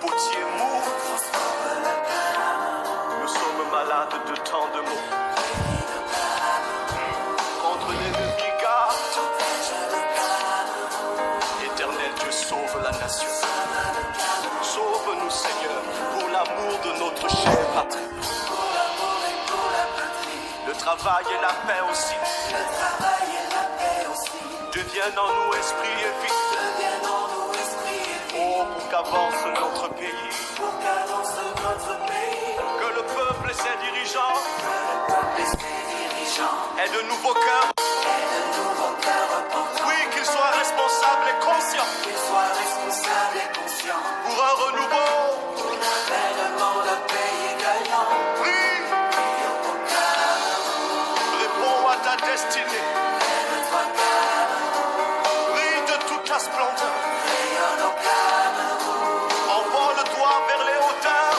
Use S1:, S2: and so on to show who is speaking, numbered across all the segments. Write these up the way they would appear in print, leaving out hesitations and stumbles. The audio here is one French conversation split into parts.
S1: potier mou. Nous sommes malades de tant de maux. Contre l'ennemi garde. Éternel Dieu, sauve la nation. Sauve-nous, Seigneur, pour l'amour de notre chère patrie. Le travail et la paix aussi. Deviennent en nous esprit et vie. Oh, pour qu'avance notre pays. Que le peuple et ses dirigeants aient de nouveaux cœurs. Oui, qu'ils soient responsables et conscients. Pour un renouveau. Prie. Réponds à ta destinée. Brille de toute ta splendeur. Envole-toi vers les hauteurs.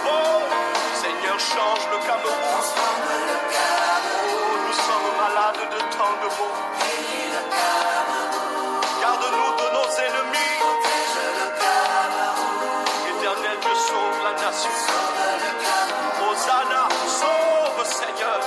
S1: Oh, Seigneur, change le Cameroun. Oh, nous sommes malades de tant de maux. Garde-nous de nos ennemis. Éternel Dieu, sauve la nation. Hosanna, sauve, Seigneur.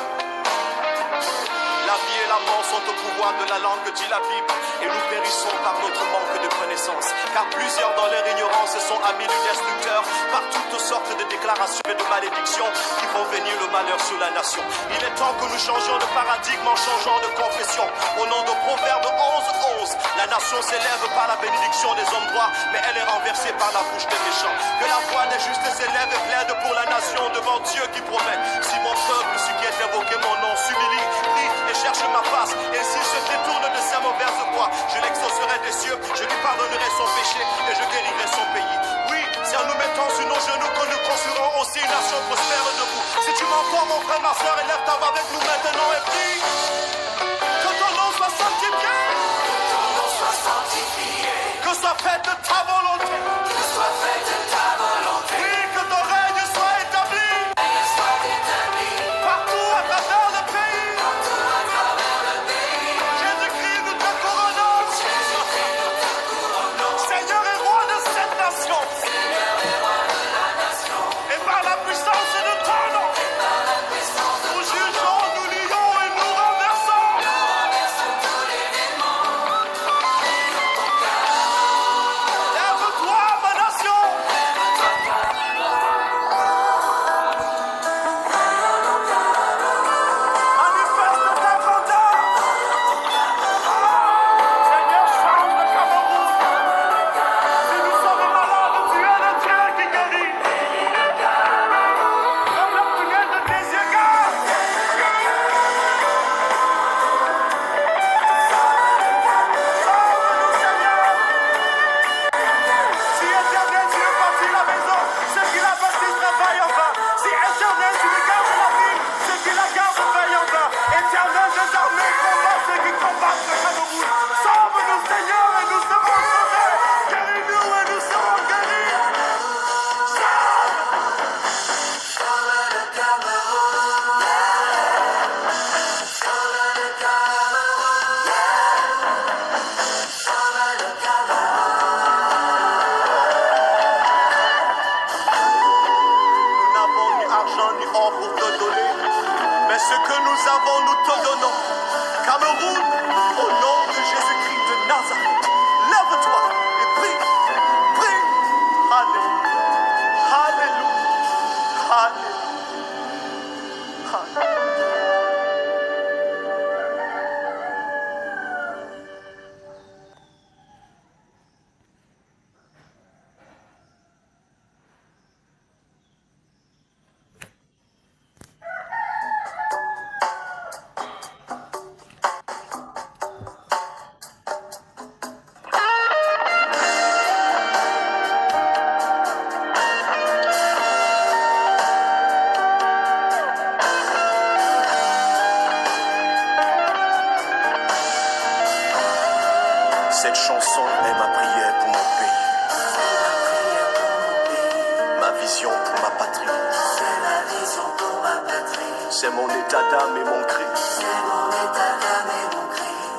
S1: La vie et la mort sont au pouvoir de la langue, dit la Bible, et nous périssons par notre manque de connaissance. Car plusieurs dans leur ignorance sont amis du destructeur, par toutes sortes de déclarations et de malédictions qui font venir le malheur sur la nation. Il est temps que nous changions de paradigme en changeant de confession. Au nom de Proverbe 11:11, la nation s'élève par la bénédiction des hommes droits, mais elle est renversée par la bouche des méchants. Que la voix des justes s'élève et plaide pour la nation devant Dieu qui promet: si mon peuple, celui qui est invoqué mon nom, s'humilie, prie et cherche ma face, et s'il se détourne de sa mauvaise voie, je l'exaucerai des cieux, je lui pardonnerai son péché et je guérirai son pays. Oui, c'est en nous mettant sur nos genoux que nous construirons aussi une nation prospère debout. Si tu m'entends, mon frère, ma soeur, élève ta voix avec nous maintenant et prie. Que ton nom soit sanctifié. Que soit faite ta volonté. Oui, que ton règne soit établi. Partout à travers le pays. Jésus-Christ, nous te couronnons. Seigneur et roi de cette nation. Et par la puissance de ton nom, nous jugeons, nous lions et nous renversons. Lève-toi, ma nation. Manifeste ta grandeur. Seigneur, change le Cameroun. Si nous sommes malades, tu es le Dieu qui guérit. Comme la prière de tes égards. Sauve-nous, Seigneur. Si Éternel, tu veux bâtir la maison, ceux qui la bâtissent travaillent en vain. Si Éternel, tu veux garder la ville, ceux qui la gardent veillent en vain. Éternel des armées, combat ceux qui combattent le Cameroun. Sauve-nous, Seigneur, et nous serons sauvés. Guéris-nous et nous serons guéris. Nous n'avons ni argent ni or pour te donner, mais ce que nous avons, nous te donnons. Cameroun, au nom de Jésus-Christ de Nazareth, lève-toi et prie, prie. Alléluia, Alléluia, Alléluia, Alléluia. Cette chanson est ma prière pour mon pays, ma vision pour ma patrie. C'est mon état d'âme et mon cri.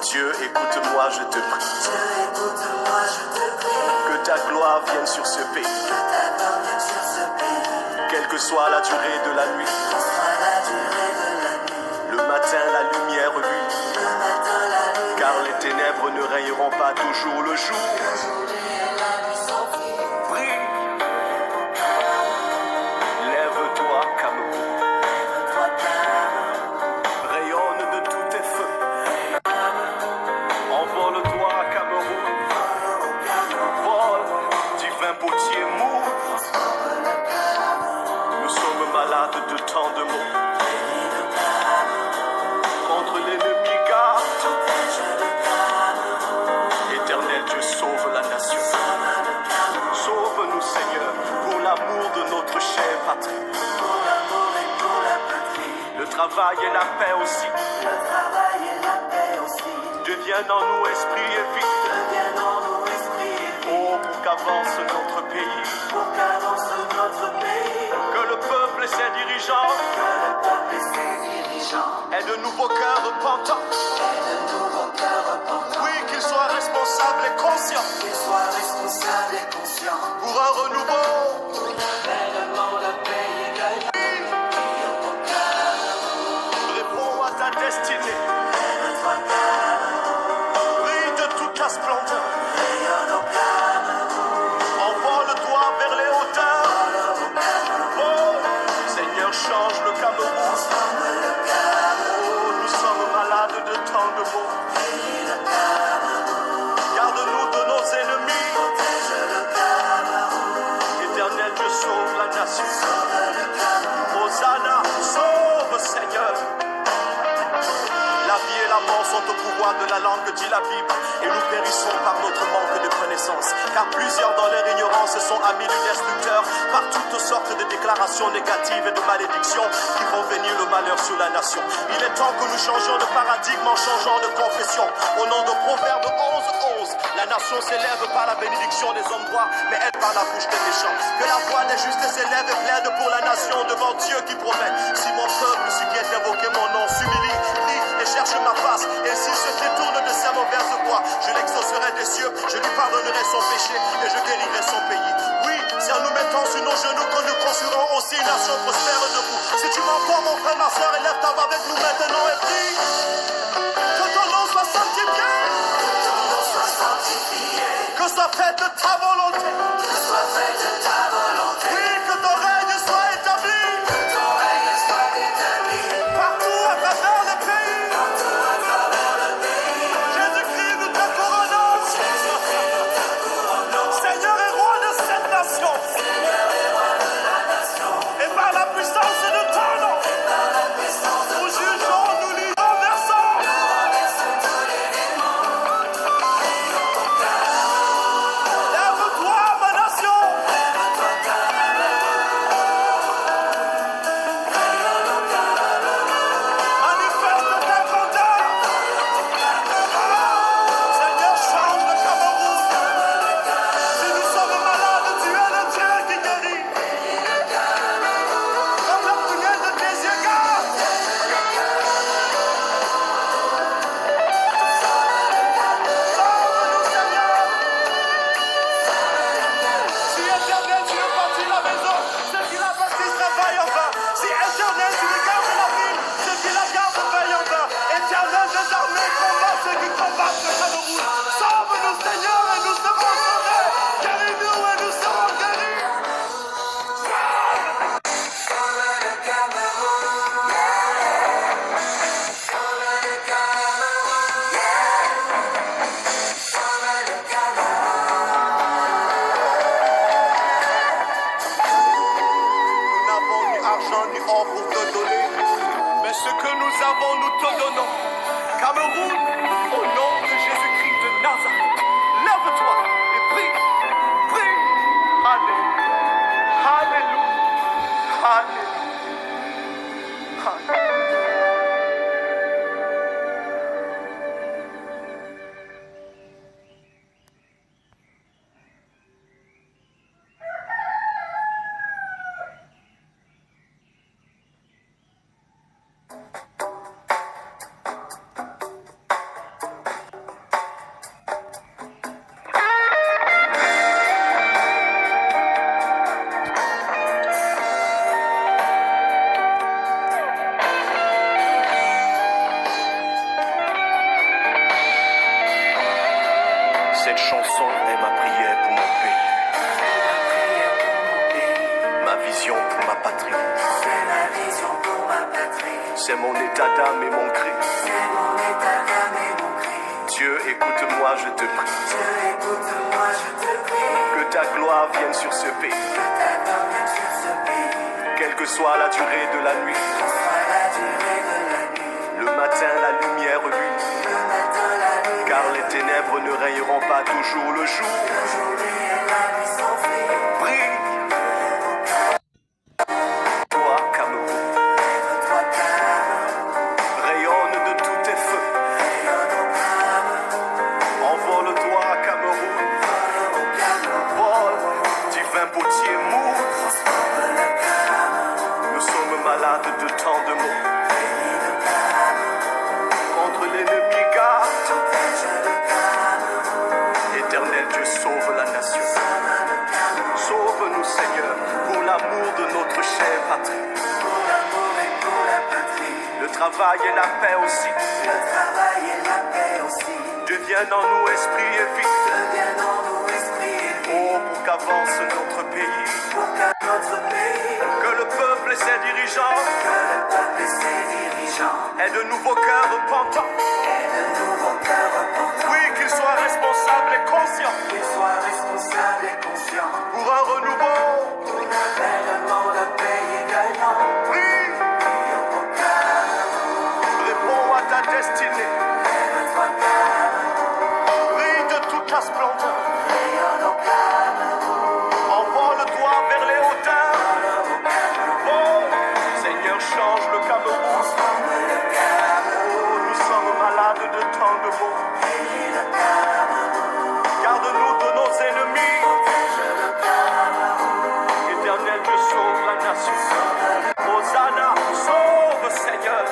S1: Dieu, écoute-moi, je te prie. Que ta gloire gloire vienne sur ce pays. Quelle que soit la durée de la nuit. Le matin, la lumière brille. Car les ténèbres ne règneront pas toujours le jour. Brille. Lève-toi, Cameroun. Rayonne de tous tes feux. Envole-toi, Cameroun. Vole, divin potier mou. Nous sommes malades de tant de mots. Contre l'ennemi garde. Éternel Dieu, sauve la nation. Sauve-nous, Seigneur, pour l'amour de notre chère patrie. Le travail et la paix aussi. Deviennent en nous esprit et vie. Oh, pour qu'avance notre pays. Que le peuple et ses dirigeants aient de nouveaux cœurs repentants. Oui, qu'ils soient responsables et conscients. Pour un renouveau. Réponds à ta destinée. Brille de toute ta splendeur. Envole-toi vers les hauteurs. Oh, Seigneur, change le Cameroun. Oh, nous sommes malades de tant de maux. Garde-nous de nos ennemis. Éternel Dieu, sauve la nation. Hosanna, sauve, Seigneur. La vie et la mort sont au pouvoir de la langue, dit la Bible, et nous périssons par notre manque de connaissance. Car plusieurs dans leur ignorance sont amis du destructeur, par toutes sortes de déclarations négatives et de malédictions qui font venir le malheur sur la nation. Il est temps que nous changions de paradigme en changeant de confession. Au nom de Proverbe 11:11, la nation s'élève par la bénédiction des hommes droits, mais elle par la bouche des méchants. Que la voix des justes s'élève et plaide pour la nation devant Dieu qui promet. Si mon peuple, celui qui est invoqué mon nom, s'humilie, prie et cherche ma face, et s'il se détourne de sa mauvaise voie, je l'exaucerai des cieux, je lui pardonnerai son péché et je guérirai son pays. Oui, c'est en nous mettant sur nos genoux que nous construirons aussi une nation prospère debout. Si tu m'entends, mon frère, ma soeur, élève ta voix avec nous maintenant et prie. Que ton nom soit sanctifié. Que soit faite ta volonté. Oui, que ton règne soit établi. Partout à travers le pays. Jésus-Christ, nous te couronnons. Seigneur et roi de cette nation. Et par la puissance de ton nom, nous jugeons, nous lui renversons. Lève-toi, ma nation. Manifeste ta grandeur. Seigneur, change le Cameroun. Si nous sommes malades, tu es le Dieu qui guérit. Comme la prière de tes égards. Sauve-nous, Seigneur. Si éternel, tu veux bâtir la maison, ceux qui la bâtissent travaillent en vain. Si éternel, tu veux garder la ville, ceux qui la gardent veillent en vain. Éternel des armées, combat ceux qui combattent le Cameroun. Sauve-nous, Seigneur, et nous serons sauvés. Guéris-nous et nous serons guéris. Nous n'avons ni argent ni or pour te donner, mais ce que nous avons, nous te donnons. Cameroun, au nom de Jésus-Christ de Nazareth, lève-toi et prie, prie. Alléluia, Alléluia, Alléluia, Alléluia. Cette chanson est ma prière pour mon pays. Ma vision pour ma patrie. C'est mon état d'âme et mon cri. Dieu, écoute-moi, je te prie. Que ta gloire vienne sur ce pays. Quelle que soit la durée de la nuit. Le matin, la lumière brille. Car les ténèbres ne rayeront pas toujours le jour. Brille. Toi, Cameroun. Rayonne de tous tes feux. Envole-toi, Cameroun. Vole, divin potier mou. Nous sommes malades de tant de maux. Contre l'ennemi garde. Éternel Dieu, sauve la nation. Sauve-nous, Seigneur, pour l'amour de notre chère patrie. Le travail et la paix aussi. Deviennent en nous esprit et vie. Oh, pour qu'avance notre pays. Que le peuple et ses dirigeants aient de nouveaux cœurs repentants. Oui, qu'ils soient responsables et conscients. Pour un renouveau. Oui. Réponds à ta destinée. Brille de toute ta splendeur. Envole-toi vers les hauteurs. Oh, Seigneur, change le Cameroun. Oh, nous sommes malades de tant de maux. Garde-nous de nos ennemis. Éternel Dieu, sauve la nation. Hosanna, sauve, Seigneur.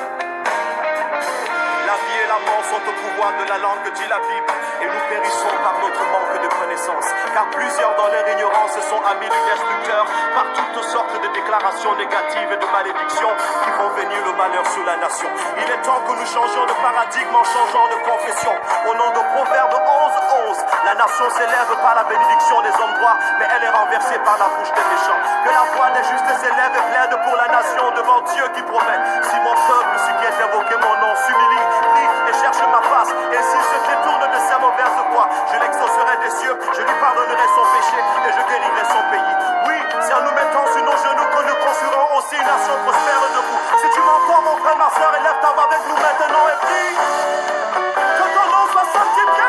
S1: La vie et la mort sont au pouvoir de la langue, dit la Bible, et nous périssons par notre manque de connaissance. Car plusieurs dans leur ignorance sont amis du destructeur, par toutes sortes de déclarations négatives et de malédictions qui font venir le malheur sur la nation. Il est temps que nous changions de paradigme en changeant de confession. Au nom de Proverbe 11:11, la nation s'élève par la bénédiction des hommes droits, mais elle est renversée par la bouche des méchants. Que la voix des justes s'élève et plaide pour la nation devant Dieu qui promet: si mon peuple, celui qui est invoqué mon nom, s'humilie, prie et cherche ma face, et s'il se détourne de sa mauvaise voie, je l'exaucerai des cieux, je lui pardonnerai son péché et je guérirai son pays. Oui, c'est en nous mettant sur nos genoux que nous construirons aussi une nation prospère debout. Si tu m'entends, mon frère, ma soeur, élève ta voix avec nous maintenant et prie. Que ton nom soit sanctifié.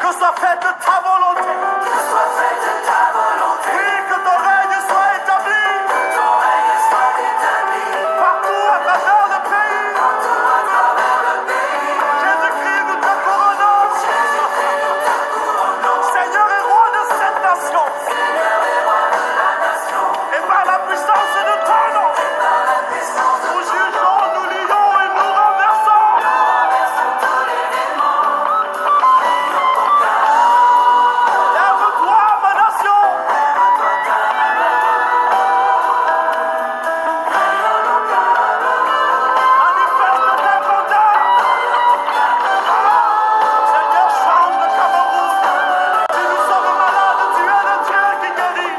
S1: Que soit faite ta volonté. Oui, que ton règne soit établi. Partout à travers le pays. Jésus-Christ, nous te couronnons. Seigneur et roi de cette nation. Et par la puissance de ton nom, nous jugeons, nous lions et nous renversons. Lève-toi, ma nation. Manifeste ta grandeur. Seigneur, change le Cameroun. Si nous sommes malades, tu es le Dieu qui guérit.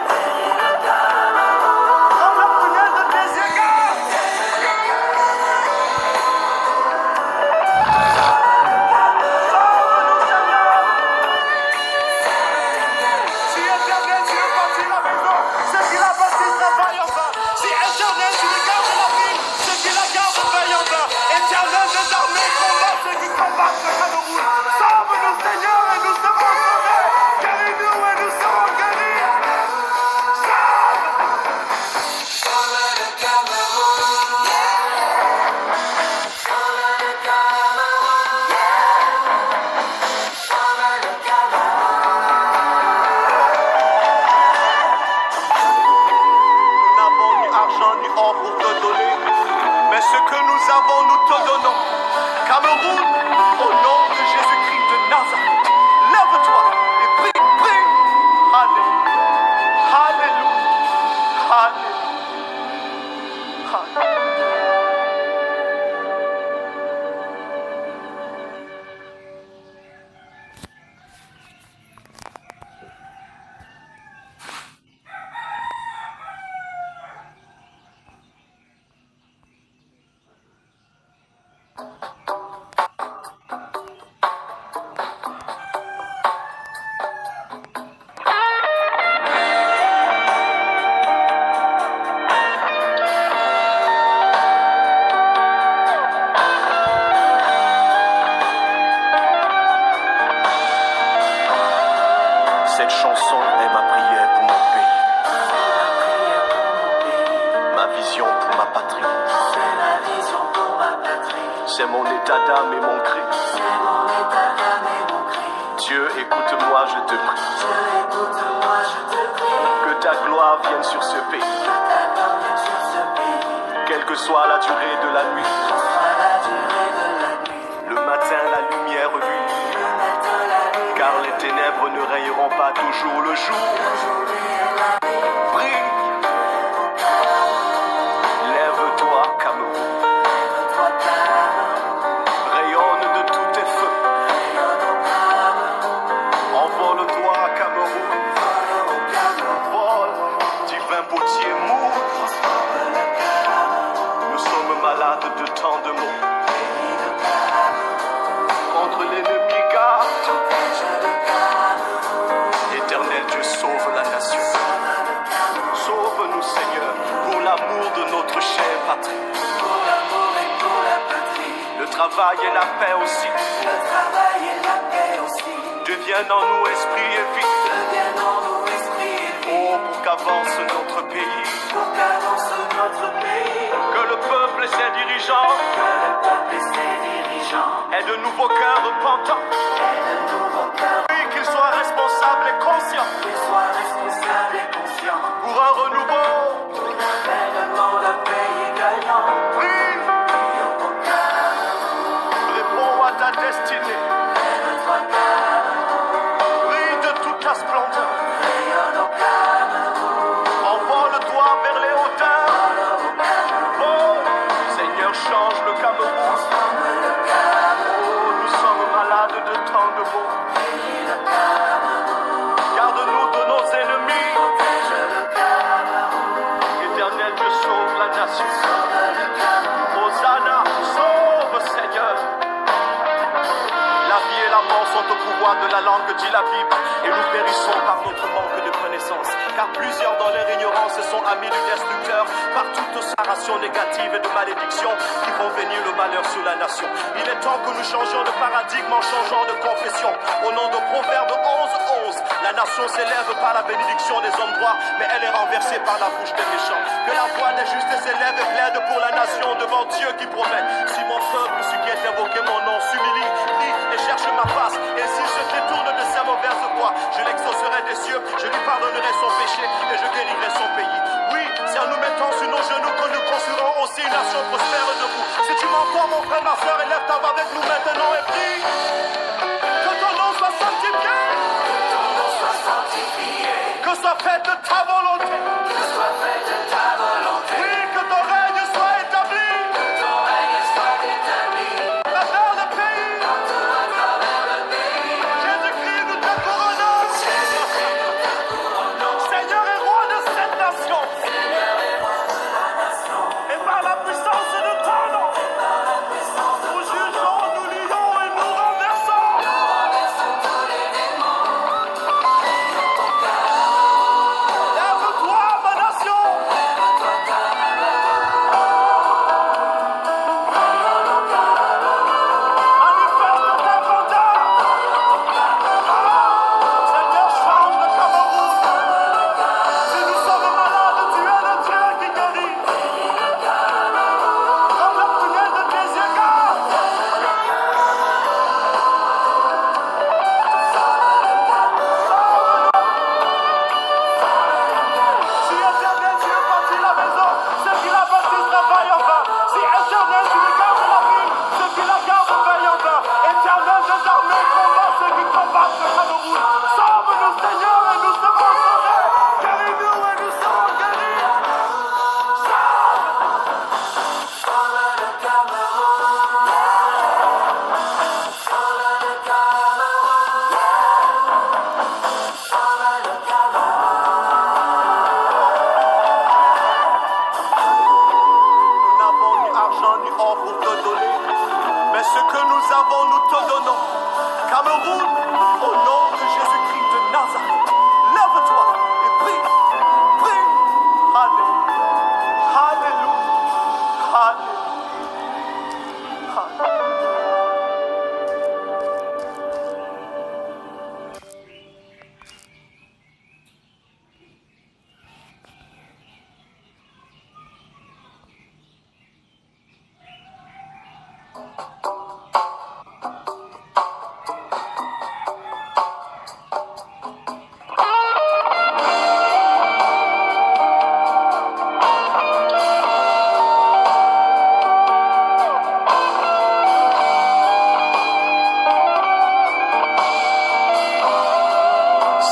S1: Comme la prunelle de tes égards. Sauve-nous, Seigneur. Si Éternel, tu veux bâtir la maison, ceux qui la bâtissent travaillent en vain. Si Éternel, tu regardes la ville, ceux qui la gardent veillent en vain. Éternel des armées, combat ceux qui combattent le Cameroun. Sauve-nous, Seigneur, et nous serons sauvés. Guéris-nous et nous serons guéris. Sauve! Nous n'avons ni argent ni or pour te donner, mais ce que nous avons, nous te donnons. Cameroun, au nom de Jésus-Christ de Nazareth, lève-toi et prie, prie. Alléluia, Alléluia, Alléluia, Alléluia. Cette chanson est ma prière pour mon pays, ma vision pour ma patrie. C'est mon état d'âme et mon cri. Dieu, écoute-moi, je te prie. Que ta gloire vienne sur ce pays. Quelle que soit la durée de la nuit. Le matin, la lumière brille. Car les ténèbres ne rayeront pas toujours le jour. Brille. Lève-toi, Cameroun. Rayonne de tous tes feux. Envole-toi, Cameroun. Vole, divin potier mou. Nous sommes malades de tant de mots. Contre l'ennemi garde. Éternel Dieu, sauve la nation. Sauve-nous, Seigneur, pour l'amour de notre chère patrie. Le travail et la paix aussi. Deviennent en nous esprit et vie. Oh, pour qu'avance notre pays. Que le peuple et ses dirigeants aient de nouveaux cœurs repentants. Oui, qu'ils soient responsables et conscients. Pour un renouveau. Oui. Réponds à ta destinée. Brille de toute ta splendeur. Envole-toi vers les hauteurs. Oh, Seigneur, change le Cameroun. Oh, nous sommes malades de tant de maux. Garde-nous de nos ennemis. Éternel Dieu, sauve la nation. Hosanna, sauve, Seigneur. La vie et la mort sont au pouvoir de la langue, dit la Bible, et nous périssons par notre manque de connaissance. Car plusieurs dans leur ignorance sont amis du destructeur, par toute narration négative et de malédiction qui font venir le malheur sur la nation. Il est temps que nous changions de paradigme en changeant de confession. Au nom de Proverbe 11:11, la nation s'élève par la bénédiction des hommes droits, mais elle est renversée par la bouche des méchants. Que la voix des justes s'élève et plaide pour la nation devant Dieu qui promet. Si mon peuple, celui qui est invoqué mon nom, s'humilie, prie et cherche ma face, et s'il se détourne de sa mauvaise voie, je l'exaucerai des cieux, je lui pardonnerai son péché et je guérirai son pays. Oui, c'est en nous mettant sur nos genoux que nous construirons aussi une nation prospère debout. Si tu m'entends, mon frère, ma soeur, élève ta voix avec nous maintenant et prie. Que ton nom soit sanctifié. Que soit faite ta volonté. Oui, que ton règne soit établi. À travers le pays. Jésus-Christ, nous te couronnons. Seigneur et roi de cette nation. Et par la puissance de ton nom, nous jugeons, nous lions et nous renversons. La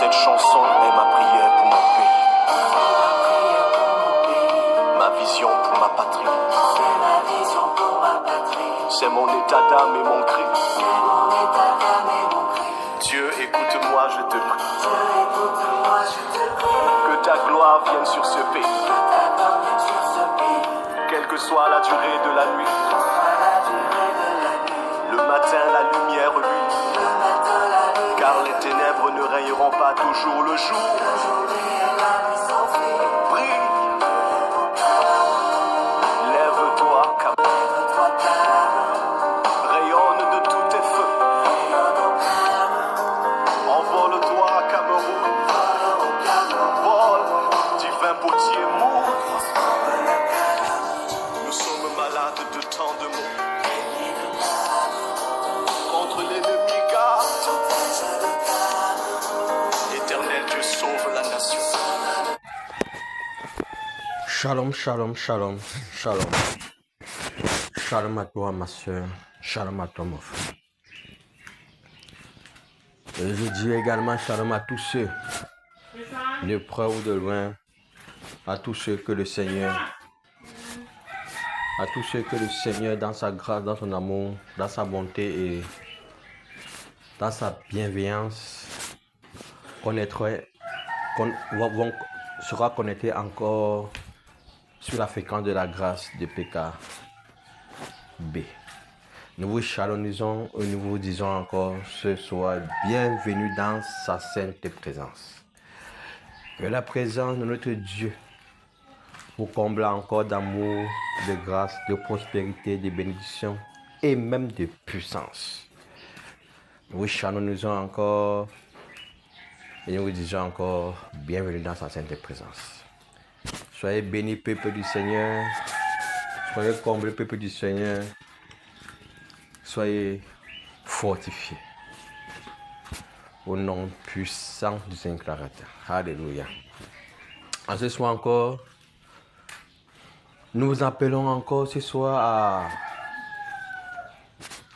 S1: Cette chanson est ma prière pour mon pays, ma vision pour ma patrie. C'est mon état d'âme et mon cri. Dieu, écoute-moi, je te prie. Que ta gloire vienne sur ce pays. Quelle que soit la durée de la nuit. Le matin, la lumière brille. Car les ténèbres ne régneront pas toujours le jour. Brille. Lève-toi, Cameroun. Rayonne de tous tes feux. Envole-toi, Cameroun. Vol, divin potier mou. Nous sommes malades de tant de maux. Contre l'ennemi garde. Éternel Dieu, sauve la nation.
S2: Shalom, shalom, shalom, shalom. Shalom à toi, ma soeur. Shalom à toi, mon frère. Et je dis également shalom à tous ceux, de près ou de loin, à tous ceux que le Seigneur, dans sa grâce, dans son amour, dans sa bonté et dans sa bienveillance, sera connecté encore sur la fréquence de la grâce de PKB. Nous vous chalonnisons et nous vous disons encore ce soir, bienvenue dans sa sainte présence. Que la présence de notre Dieu vous comble encore d'amour, de grâce, de prospérité, de bénédiction et même de puissance. Nous vous chalonnisons encore et nous vous disons encore, bienvenue dans sa sainte présence. Soyez bénis, peuple du Seigneur. Soyez comblés, peuple du Seigneur. Soyez fortifiés. Au nom puissant du Seigneur créateur. Alléluia. En ce soir encore, nous vous appelons encore ce soir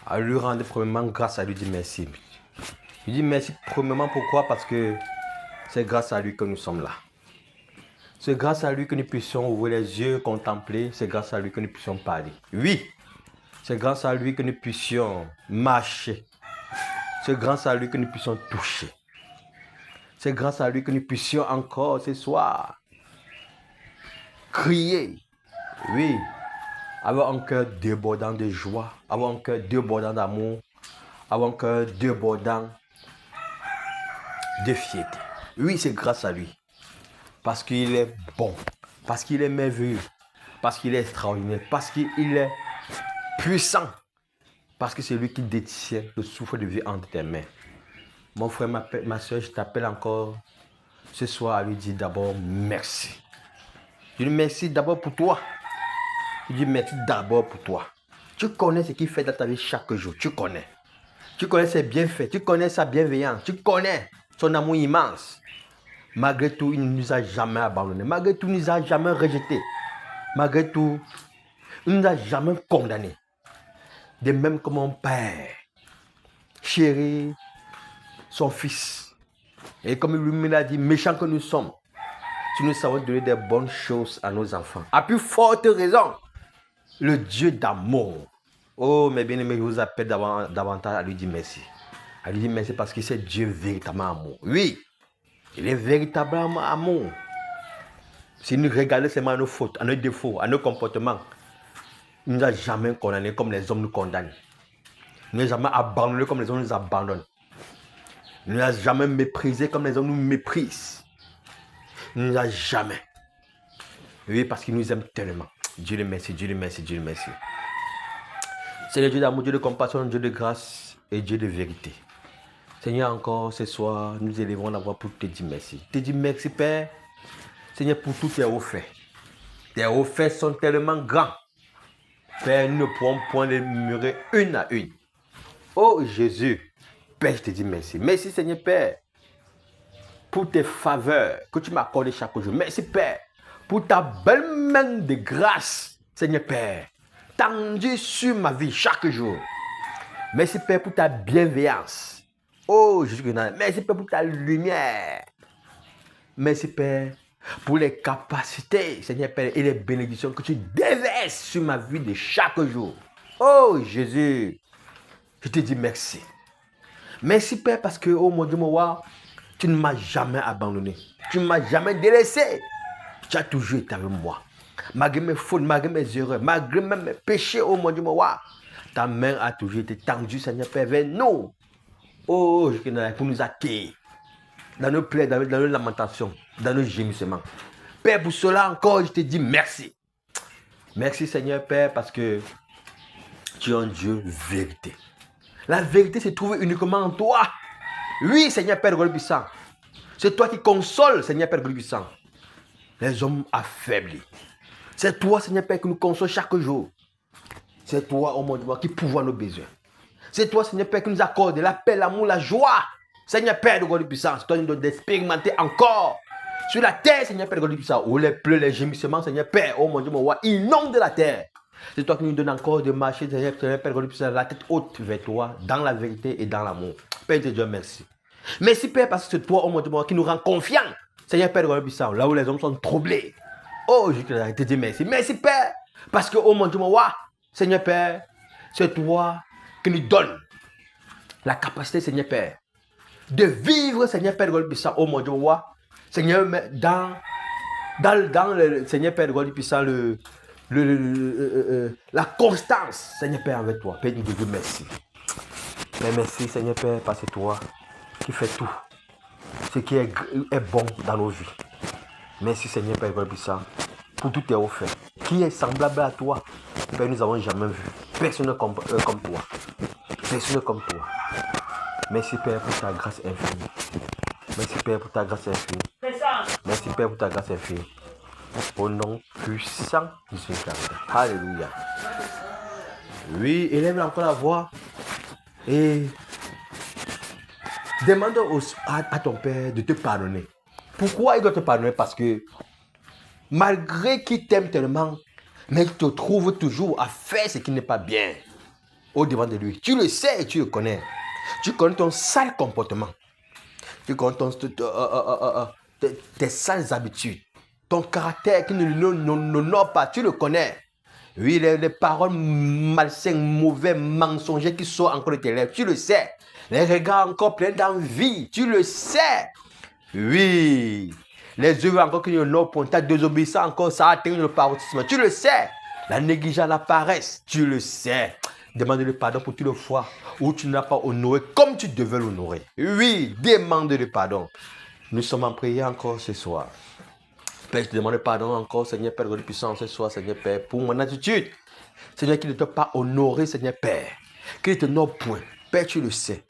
S2: à lui rendre premièrement grâce, à lui dire merci. Je dis merci premièrement pourquoi? Parce que c'est grâce à lui que nous sommes là. C'est grâce à lui que nous puissions ouvrir les yeux, contempler. C'est grâce à lui que nous puissions parler. Oui, c'est grâce à lui que nous puissions marcher. C'est grâce à lui que nous puissions toucher. C'est grâce à lui que nous puissions encore ce soir crier. Oui, avoir un cœur débordant de joie, avoir un cœur débordant d'amour, avoir un cœur débordant de fierté. Oui, c'est grâce à lui. Parce qu'il est bon, parce qu'il est merveilleux, parce qu'il est extraordinaire, parce qu'il est puissant, parce que c'est lui qui détient le souffle de vie entre tes mains. Mon frère, ma soeur, je t'appelle encore ce soir à lui dire d'abord merci. Je lui remercie d'abord pour toi. Je lui dis merci d'abord pour toi. Tu connais ce qu'il fait dans ta vie chaque jour, tu connais. Tu connais ses bienfaits, tu connais sa bienveillance, tu connais son amour immense. Malgré tout, il ne nous a jamais abandonnés. Malgré tout, il ne nous a jamais rejetés. Malgré tout, il ne nous a jamais condamnés. De même que mon père chérit son fils. Et comme lui me l'a dit, méchants que nous sommes, si nous savons donner des bonnes choses à nos enfants. À plus forte raison, le Dieu d'amour. Oh, mes bien-aimés, je vous appelle davantage à lui dire merci. À lui dire merci parce que c'est Dieu véritablement amour. Oui. Il est véritablement amour. Si nous regardons seulement à nos fautes, à nos défauts, à nos comportements, il ne nous a jamais condamnés comme les hommes nous condamnent. Il ne nous a jamais abandonnés comme les hommes nous abandonnent. Il ne nous a jamais méprisés comme les hommes nous méprisent. Il ne nous a jamais. Oui, parce qu'il nous aime tellement. Dieu le merci, Dieu le merci, Dieu le merci. C'est le Dieu d'amour, Dieu de compassion, Dieu de grâce et Dieu de vérité. Seigneur, encore ce soir, nous élevons la voix pour te dire merci. Te dire merci, Père. Seigneur, pour tous tes hauts faits. Tes hauts faits sont tellement grands. Père, nous ne pourrons point les murmurer une à une. Oh Jésus, Père, je te dis merci. Merci, Seigneur, Père, pour tes faveurs que tu m'accordes chaque jour. Merci, Père, pour ta belle main de grâce, Seigneur, Père, tendue sur ma vie chaque jour. Merci, Père, pour ta bienveillance. Oh Jésus-Christ, merci Père pour ta lumière. Merci Père pour les capacités, Seigneur Père, et les bénédictions que tu déverses sur ma vie de chaque jour. Oh Jésus, je te dis merci. Merci Père parce que, oh mon Dieu, mon roi, tu ne m'as jamais abandonné. Tu ne m'as jamais délaissé. Tu as toujours été avec moi. Malgré mes fautes, malgré mes erreurs, malgré même mes péchés, oh mon Dieu, mon roi, ta main a toujours été tendue, Seigneur Père, vers nous. Oh, pour nous accueillir dans nos plaies, dans nos lamentations, dans nos gémissements. Père, pour cela encore, je te dis merci. Merci Seigneur Père, parce que tu es un Dieu vérité. La vérité se trouve uniquement en toi. Oui, Seigneur Père Puissant. C'est toi qui consoles, Seigneur Père Puissant, les hommes affaiblis. C'est toi, Seigneur Père, qui nous console chaque jour. C'est toi, oh mon Dieu, qui pourvoit nos besoins. C'est toi, Seigneur Père, qui nous accorde la paix, l'amour, la joie. Seigneur Père de God puissant, c'est toi qui nous donne d'expérimenter encore sur la terre, Seigneur Père de God puissant, où les pleurs, les gémissements, Seigneur Père, oh mon Dieu, mon roi, inondent la terre. C'est toi qui nous donnes encore de marcher, Seigneur Père de God puissant, la tête haute vers toi, dans la vérité et dans l'amour. Père de Dieu, merci. Merci Père, parce que c'est toi, oh mon Dieu, mon roi, qui nous rend confiants, Seigneur Père de God puissant, là où les hommes sont troublés. Oh, je te dis merci. Merci Père, parce que, oh mon Dieu, mon roi, Seigneur Père, c'est toi qui nous donnes la capacité, Seigneur Père, de vivre, Seigneur Père de God puissant, oh mon Dieu, roi, Seigneur, dans le Seigneur Père de God puissant, la constance, Seigneur Père, avec toi. Père, nous te dis merci. Mais merci, Seigneur Père, parce que c'est toi qui fais tout ce qui est bon dans nos vies. Merci, Seigneur Père de God puissant, pour tout tes offerts. Qui est semblable à toi? Père, nous n'avons jamais vu personne comme toi. Personne comme toi. Merci Père pour ta grâce infinie. Merci Père pour ta grâce infinie. Merci Père pour ta grâce infinie. Au nom puissant de Jésus-Christ. Alléluia. Oui, élève encore la voix et demande à ton Père de te pardonner. Pourquoi il doit te pardonner? Parce que malgré qu'il t'aime tellement, mais il te trouve toujours à faire ce qui n'est pas bien au devant de lui. Tu le sais et tu le connais. Tu connais ton sale comportement. Tu connais tes sales habitudes. Ton caractère qui ne l'honore pas. Tu le connais. Oui, les paroles malsaines, mauvais, mensongers qui sortent encore de tes lèvres. Tu le sais. Les regards encore pleins d'envie. Tu le sais. Oui. Les œuvres encore qui ne l'honorent point. Ta désobéissance encore, ça atteint le paroxysme. Tu le sais. La négligence, la paresse. Tu le sais. Demande le pardon pour toutes les fois où tu n'as pas honoré comme tu devais l'honorer. Oui, demande le pardon. Nous sommes en prière encore ce soir. Père, je te demande pardon encore, Seigneur Père de puissance, ce soir, Seigneur Père, pour mon attitude. Seigneur, qui ne t'a pas honoré, Seigneur Père. Qui ne te honore point. Père, tu le sais.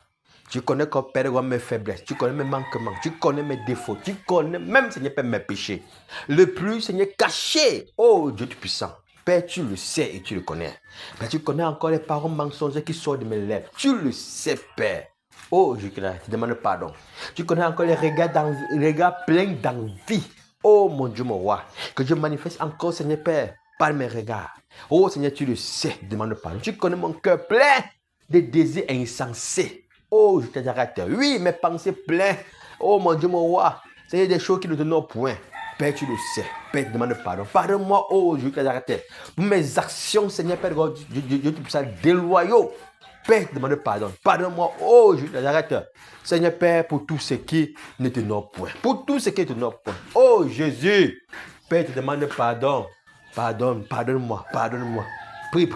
S2: Tu connais comme Père mes faiblesses. Tu connais mes manquements. Tu connais mes défauts. Tu connais même, Seigneur Père, mes péchés. Le plus, Seigneur, caché. Oh, Dieu tout puissant. Père, tu le sais et tu le connais. Père, tu connais encore les paroles mensongères qui sortent de mes lèvres. Tu le sais, Père. Oh, je te demande pardon. Tu connais encore les regards pleins d'envie. Oh, mon Dieu, mon roi. Que je manifeste encore, Seigneur Père, par mes regards. Oh, Seigneur, tu le sais. Demande pardon. Tu connais mon cœur plein de désirs insensés. Oh, je te dirai, oui, mes pensées pleines. Oh, mon Dieu, mon roi. C'est des choses qui ne te donnent point. Père, tu le sais. Père, te demande pardon. Pardonne-moi, oh, je te dirai, pour mes actions, Seigneur Père, Dieu tout ça, déloyaux. Père, te demande pardon. Pardonne-moi, oh, je te dirai, Seigneur Père, pour tout ce qui ne te honore point. Pour tout ce qui ne te honore point. Oh, Jésus. Père, te demande pardon. Pardonne-moi, pardonne-moi. Prie.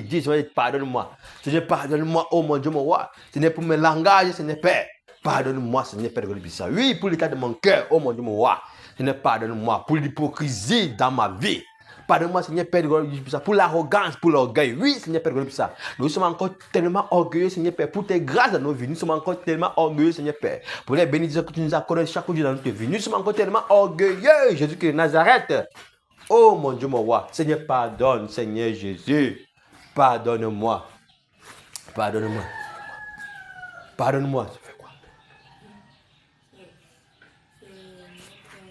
S2: Dis, Seigneur, pardonne-moi. Seigneur, pardonne-moi, oh mon Dieu, mon roi. Seigneur, pour mes langages, Seigneur Père. Pardonne-moi, Seigneur Père de l'Église. Oui, pour l'état de mon cœur, oh mon Dieu, mon roi. Seigneur, pardonne-moi pour l'hypocrisie dans ma vie. Pardonne-moi, Seigneur Père de l'Église, pour l'arrogance, pour l'orgueil. Oui, Seigneur Père de l'Église. Nous sommes encore tellement orgueilleux, Seigneur Père, pour tes grâces dans nos vies. Nous sommes encore tellement orgueilleux, Seigneur Père, pour les bénédictions que tu nous accordes chaque jour dans notre vie. Nous sommes encore tellement orgueilleux, Jésus-Christ de Nazareth. Oh mon Dieu, mon roi. Seigneur, pardonne, Seigneur Jésus. Pardonne-moi. Pardonne-moi. Pardonne-moi.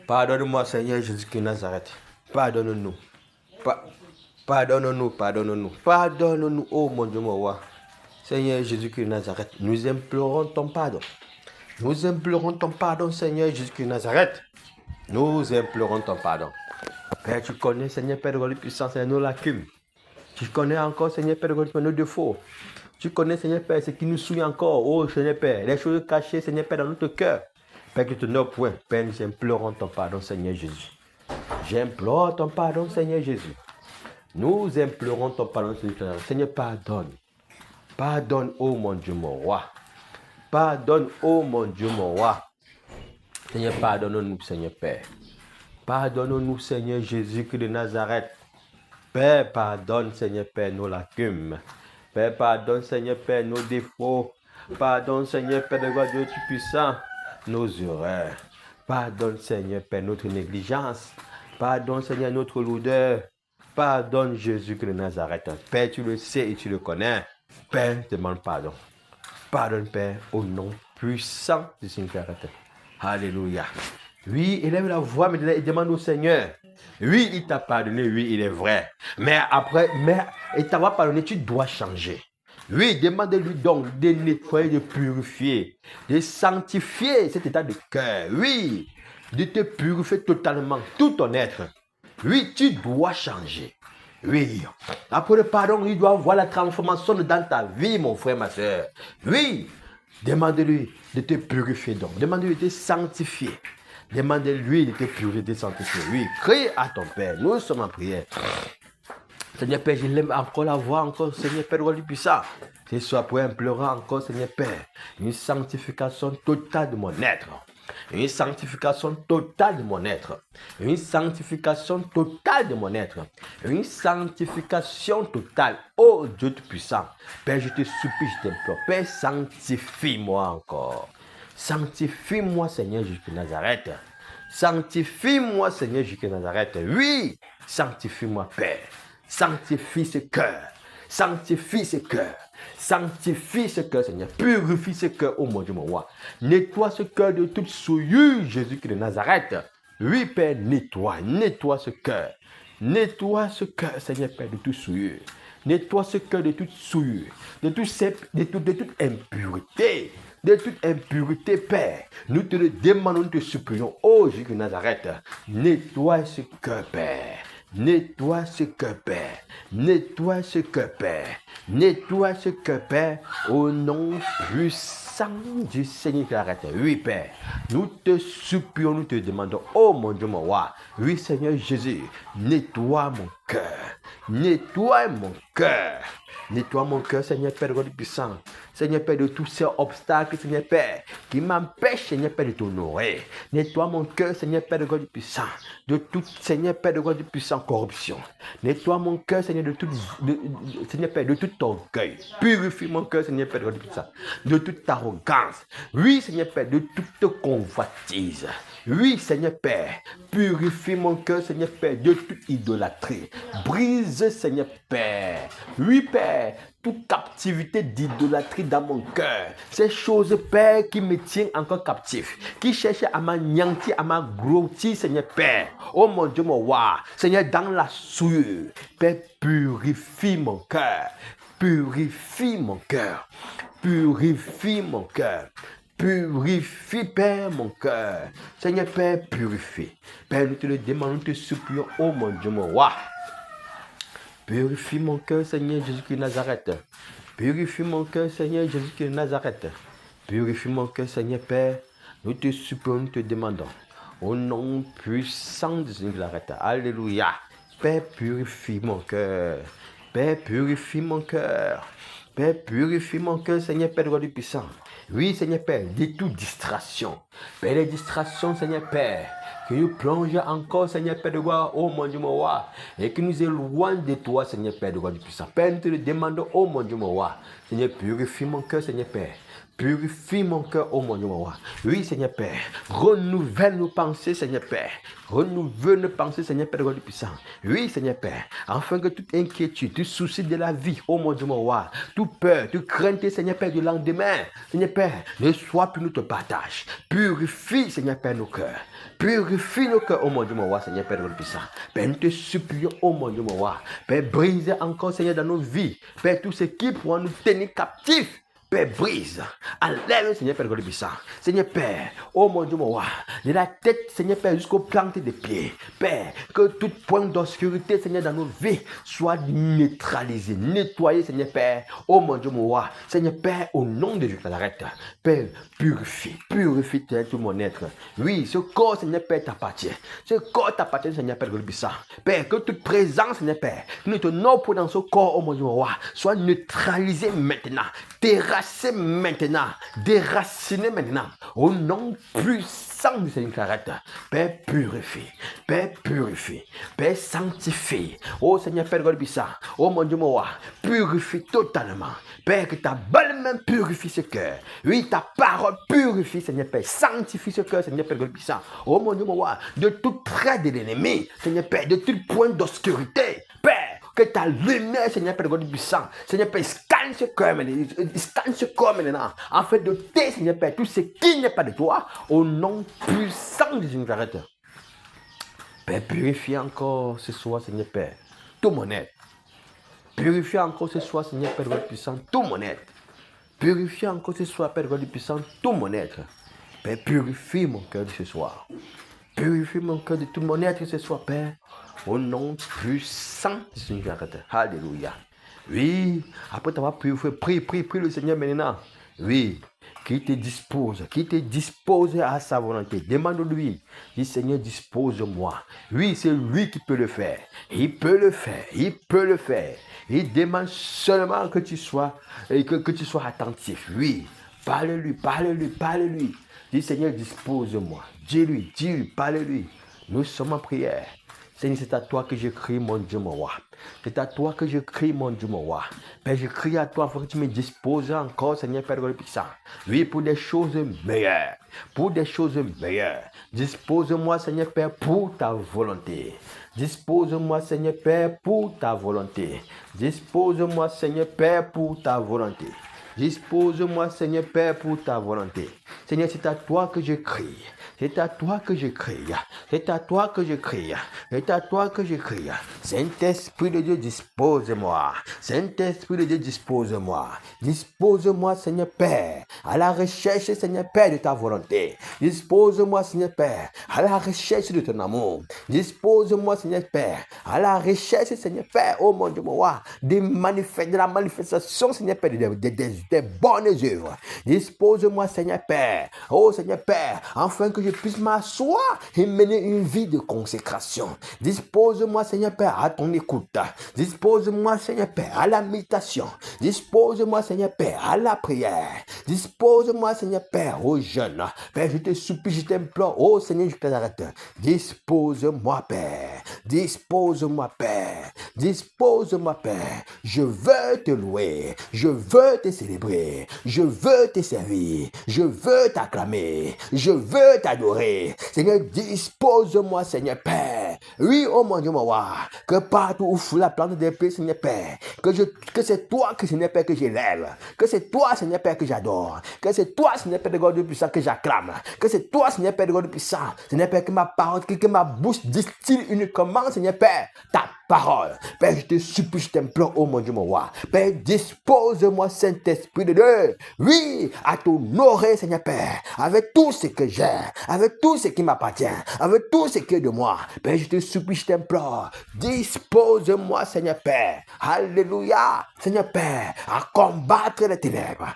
S2: Pardonne-moi, Seigneur Jésus-Christ de Nazareth. Pardonne-nous. Pardonne-nous, oh mon Dieu, mon roi. Seigneur Jésus-Christ de Nazareth, nous implorons ton pardon. Nous implorons ton pardon, Seigneur Jésus-Christ de Nazareth. Nous implorons ton pardon. Père, tu connais, Seigneur Père de gloire puissant, Seigneur, nos lacunes. Tu connais encore, Seigneur Père de gloire, nos défauts. Tu connais, Seigneur Père, ce qui nous souille encore. Oh, Seigneur Père, les choses cachées, Seigneur Père, dans notre cœur. Père, que tu n'as point. Père, nous implorons ton pardon, Seigneur Jésus. J'implore ton pardon, Seigneur Jésus. Nous implorons ton pardon, Seigneur. Seigneur, pardonne. Pardonne, oh mon Dieu, mon roi. Pardonne, oh mon Dieu, mon roi. Seigneur, pardonne-nous, Seigneur Père. Pardonne-nous, Seigneur Jésus-Christ de Nazareth. Père, pardonne, Seigneur Père, nos lacunes. Père, pardonne, Seigneur Père, nos défauts. Pardonne, Seigneur Père de gloire, Dieu Tout-Puissant, nos erreurs. Pardonne, Seigneur Père, notre négligence. Pardonne, Seigneur, notre lourdeur. Pardonne, Jésus-Christ de Nazareth. Père, tu le sais et tu le connais. Père, demande pardon. Pardonne, Père, au nom puissant du Seigneur. Alléluia. Oui, élève la voix maintenant et demande au Seigneur. Oui, il t'a pardonné, oui, il est vrai. Mais après, il t'a pardonné, tu dois changer. Oui, demande-lui donc de nettoyer, de purifier, de sanctifier cet état de cœur. Oui, de te purifier totalement, tout ton être. Oui, tu dois changer. Oui, après le pardon, il doit voir la transformation dans ta vie, mon frère, ma soeur. Oui, demande-lui de te purifier donc. Demande-lui de te sanctifier. Demande-lui de te purifier, de te sanctifier. Oui, crie à ton Père. Nous sommes en prière. Seigneur Père, je l'aime encore la voix, encore, Seigneur Père, roi du puissant. Ce soir, pour implorer encore, Seigneur Père, une sanctification totale de mon être. Une sanctification totale de mon être. Une sanctification totale de mon être. Une sanctification totale. Oh Dieu Tout-Puissant. Père, je te supplie, je t'implore. Père, sanctifie-moi encore. Sanctifie-moi, Seigneur Jésus de Nazareth. Sanctifie-moi, Seigneur Jésus de Nazareth. Oui, sanctifie-moi, Père. Sanctifie ce cœur. Sanctifie ce cœur. Sanctifie ce cœur, Seigneur. Purifie ce cœur, oh mon Dieu, mon roi. Nettoie ce cœur de toute souillure, Jésus-Christ de Nazareth. Oui, Père, nettoie ce cœur. Nettoie ce cœur, Seigneur Père, de toute souillure. Nettoie ce cœur de toute souillure, de toute impureté. De toute impureté, Père. Nous te le demandons, nous te supplions, oh Jésus de Nazareth. Nettoie ce cœur, Père. Nettoie ce cœur, Père. Nettoie ce cœur, Père. Nettoie ce cœur, Père, au nom puissant du Seigneur qui arrête. Oui, Père, nous te supplions, nous te demandons, oh mon Dieu, mon roi. Oui, Seigneur Jésus, nettoie mon cœur. Nettoie mon cœur. Nettoie mon cœur, Seigneur Père, Dieu puissant. Seigneur Père, de tous ces obstacles, Seigneur Père, qui m'empêchent, Seigneur Père, de t'honorer. Nettoie mon cœur, Seigneur Père, de Dieu puissant. De toute, Seigneur Père, de Dieu puissant, corruption. Nettoie mon cœur, Seigneur, Seigneur Père, de tout orgueil. Purifie mon cœur, Seigneur Père, de Dieu puissant. De toute arrogance. Oui, Seigneur Père, de toute convoitise. Oui, Seigneur Père, purifie mon cœur, Seigneur Père, de toute idolâtrie. Brise, Seigneur Père. Oui, Père, toute captivité d'idolâtrie dans mon cœur. Ces choses, Père, qui me tiennent encore captif, qui cherchent à m'anéantir, à m'aggroutir, Seigneur Père. Oh mon Dieu, mon roi. Seigneur, dans la souillure, Père, purifie mon cœur. Purifie mon cœur. Purifie mon cœur. Purifie, Père, mon cœur. Seigneur Père, purifie. Père, nous te le demandons, nous te supplions, oh mon Dieu, mon roi. Purifie mon cœur, Seigneur Jésus-Christ de Nazareth. Purifie mon cœur, Seigneur Jésus-Christ de Nazareth. Purifie mon cœur, Seigneur Père. Nous te supplions, nous te demandons. Au nom puissant de Jésus de Nazareth. Alléluia. Père, purifie mon cœur. Père, purifie mon cœur. Père, purifie mon cœur, Seigneur Père, roi du puissant. Oui, Seigneur Père, de toute distraction. Père, les distractions, Seigneur Père, que nous plongeons encore, Seigneur Père de gloire, oh mon Dieu, mon roi, et que nous éloignons de toi, Seigneur Père de gloire du puissant. Père, nous te le demandons, oh mon Dieu, mon roi. Seigneur, purifie mon cœur, Seigneur Père. Purifie mon cœur, oh mon Dieu, mon roi. Oui, Seigneur Père. Renouvelle nos pensées, Seigneur Père. Renouvelle nos pensées, Seigneur Père, Dieu puissant. Oui, Seigneur Père. Afin que toute inquiétude, tout souci de la vie, oh mon Dieu, mon roi, toute peur, toute crainte, Seigneur Père, du lendemain, Seigneur Père, ne soit plus notre partage. Purifie, Seigneur Père, nos cœurs. Purifie nos cœurs, oh mon Dieu, mon roi, Seigneur Père, Dieu puissant. Père, nous te supplions, oh mon Dieu, mon roi. Père, brise encore, Seigneur, dans nos vies. Père, tout ce qui pourra nous tenir captifs. Père, brise, enlève, Seigneur Père, puissant. Seigneur Père, oh mon Dieu, mon roi, de la tête, Seigneur Père, jusqu'aux plantes des pieds. Père, que tout point d'obscurité, Seigneur, dans nos vies, soit neutralisé, nettoyé, Seigneur Père, oh mon Dieu, mon roi. Seigneur Père, au nom de Dieu, arrête. Père, purifie tout mon être. Oui, ce corps, Seigneur Père, t'appartient. Ce corps t'appartient, Seigneur Père, puissant. Père, que toute présence, Seigneur Père, que nous tenons pour dans ce corps, oh mon Dieu, mon roi, soit neutralisée maintenant. Terrasser maintenant, déraciner maintenant, au nom puissant du Seigneur Clarette. Père, purifie, Père, sanctifie. Oh Seigneur Père Golbissa, oh mon Dieu, mon roi, purifie totalement. Père, que ta belle main purifie ce cœur. Oui, ta parole purifie, Seigneur Père, sanctifie ce cœur, Seigneur Père Golbissa. Oh mon Dieu, mon roi, de tout trait de l'ennemi, Seigneur Père, de tout point d'obscurité. Père, que ta lumière, Seigneur Père God puissant, Seigneur Père, scanne ce corps maintenant, afin de t'aider, Seigneur Père, tout ce qui n'est pas de toi, au nom puissant de Jésus. Arrête. Père, purifie encore ce soir, Seigneur Père, tout mon être. Purifie encore ce soir, Seigneur Père God puissant, tout mon être. Purifie encore ce soir, Père God puissant, tout mon être. Père, purifie mon cœur de ce soir. Purifie mon cœur de tout mon être ce soir, Père. Au nom puissant de Seigneur. Alléluia. Oui, après t'avoir purifié, prie le Seigneur maintenant. Oui, qui te dispose à sa volonté. Demande-lui. Dis Seigneur, dispose-moi. Oui, c'est lui qui peut le faire. Il peut le faire. Il demande seulement que tu sois attentif. Oui, parle-lui. Dis Seigneur, dispose-moi. Dis-lui, parle-lui. Nous sommes en prière. Seigneur, c'est à toi que je crie, mon Dieu, mon roi. C'est à toi que je crie, mon Dieu, mon roi. Père, je crie à toi afin que tu me disposes encore, Seigneur, Père de puissant. Oui, pour des choses meilleures. Dispose-moi, Seigneur, Père, pour ta volonté. Dispose-moi, Seigneur, Père, pour ta volonté. Dispose-moi, Seigneur, Père, pour ta volonté. Dispose-moi, Seigneur, Père, pour ta volonté. Seigneur, c'est à toi que je crie. C'est à toi que je crie. Saint-Esprit de Dieu, dispose-moi. Dispose-moi, Seigneur Père, à la recherche, Seigneur Père, de ta volonté. Dispose-moi, Seigneur Père, à la recherche de ton amour. Dispose-moi, Seigneur Père, à la recherche, Seigneur Père, oh mon Dieu, mon roi, de la manifestation, Seigneur Père, des bonnes œuvres. Dispose-moi, Seigneur Père, oh Seigneur Père, afin que je puisse m'asseoir et mener une vie de consécration. Dispose-moi, Seigneur Père, à ton écoute. Dispose-moi, Seigneur Père, à la méditation. Dispose-moi, Seigneur Père, à la prière. Dispose-moi, Seigneur Père, aux jeunes. Père, je te supplie, je t'implore, oh Seigneur, je t'arrête. Dispose-moi, Père. Dispose-moi, Père. Je veux te louer. Je veux te célébrer. Je veux te servir. Je veux t'acclamer. Je veux t'adorer. Seigneur, dispose-moi, Seigneur Père. Oui, oh mon Dieu, mon roi, que partout où fout la plante des pieds, Seigneur Père, que c'est toi, Seigneur Père, que j'élève. Que c'est toi, Seigneur Père, que j'adore. Que c'est toi, Seigneur Père de God puissant, que j'acclame. Que c'est toi, Seigneur Père de God puissant. Seigneur Père, que ma parole, que ma bouche distille uniquement, Seigneur Père, ta parole. Père, je te supplie, je t'implore, oh mon Dieu, mon roi. Père, dispose-moi, Saint-Esprit de Dieu. Oui, à t'honorer, Seigneur Père, avec tout ce que j'ai, avec tout ce qui m'appartient, avec tout ce qui est de moi. Père, je te supplie, je t'implore. Dispose-moi, Seigneur Père. Alléluia. Seigneur Père, à combattre les ténèbres,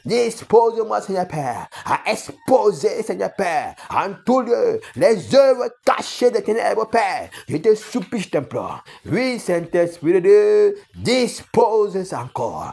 S2: Dispose-moi, Seigneur Père, à exposer, Seigneur Père, en tout lieu, les œuvres cachées des ténèbres, Père. Je te supplie, je t'implore. Oui, Saint-Esprit de Dieu, dispose encore.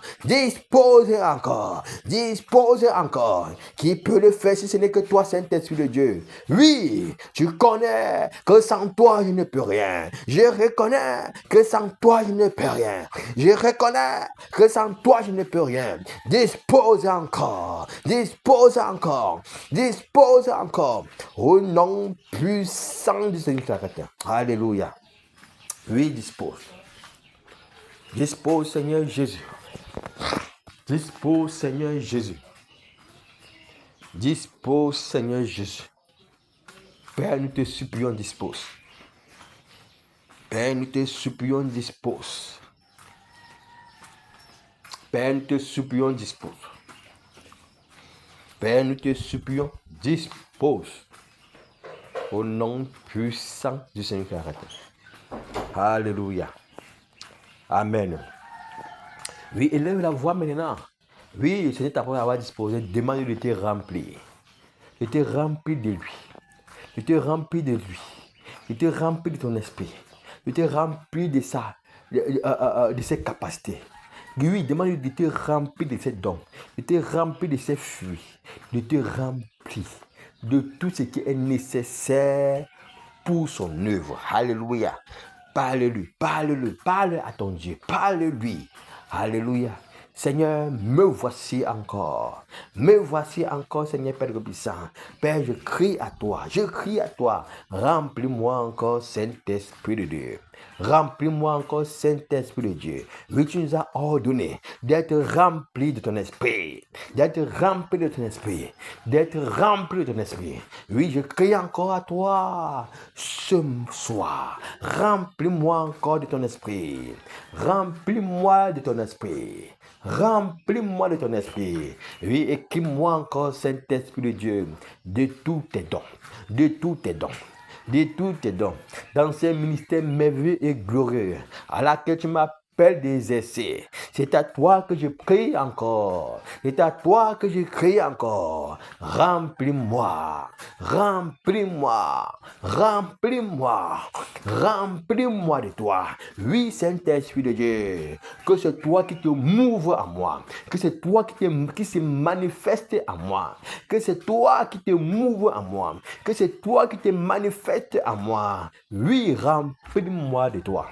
S2: Qui peut le faire, si ce n'est que toi, Saint-Esprit de Dieu. Oui, tu connais que sans toi, je ne peux rien. Je reconnais que sans toi, je ne peux rien. Je reconnais que sans toi, je ne peux rien. Dispose encore, dispose encore, dispose encore. Au nom puissant du Seigneur. Alléluia. Oui, dispose. Dispose, Seigneur Jésus. Dispose, Seigneur Jésus. Dispose, Seigneur Jésus. Père, nous te supplions, dispose. Père, nous te supplions, dispose. Père, nous te supplions, dispose. Père, nous te supplions, dispose. Au nom puissant du Seigneur. Alléluia. Amen. Oui, élève la voix maintenant. Oui, le Seigneur après avoir disposé, demande de te remplir. De te remplir de lui. De te remplir de lui. De te remplir de ton esprit. De te remplir de ses capacités. Oui, demande de te remplir de ses dons. De te remplir de ses fruits. De te remplir de tout ce qui est nécessaire pour son œuvre. Alléluia. Parle-lui, parle-lui, parle à ton Dieu, parle-lui. Alléluia. Seigneur, me voici encore. Me voici encore, Seigneur Père puissant. Père, je crie à toi, je crie à toi. Remplis-moi encore, Saint-Esprit de Dieu. Remplis-moi encore, Saint-Esprit de Dieu. Oui, tu nous as ordonné d'être rempli de ton esprit. D'être rempli de ton esprit. D'être rempli de ton esprit. Oui, je crie encore à toi ce soir. Remplis-moi encore de ton esprit. Remplis-moi de ton esprit. Remplis-moi de ton esprit. Oui, équipe-moi encore, Saint-Esprit de Dieu, de tous tes dons. De tous tes dons. De tous tes dons. Dans ce ministère merveilleux et glorieux, à laquelle tu m'appelles d'exercer. C'est à toi que je prie encore. C'est à toi que je crie encore. Remplis-moi. Remplis-moi. Remplis-moi. Remplis-moi de toi. Oui, Saint-Esprit de Dieu. Que c'est toi qui te mouves à moi. Que c'est toi qui se manifeste à moi. Que c'est toi qui te mouves à moi. Que c'est toi qui te manifeste à moi. Oui, remplis-moi de toi.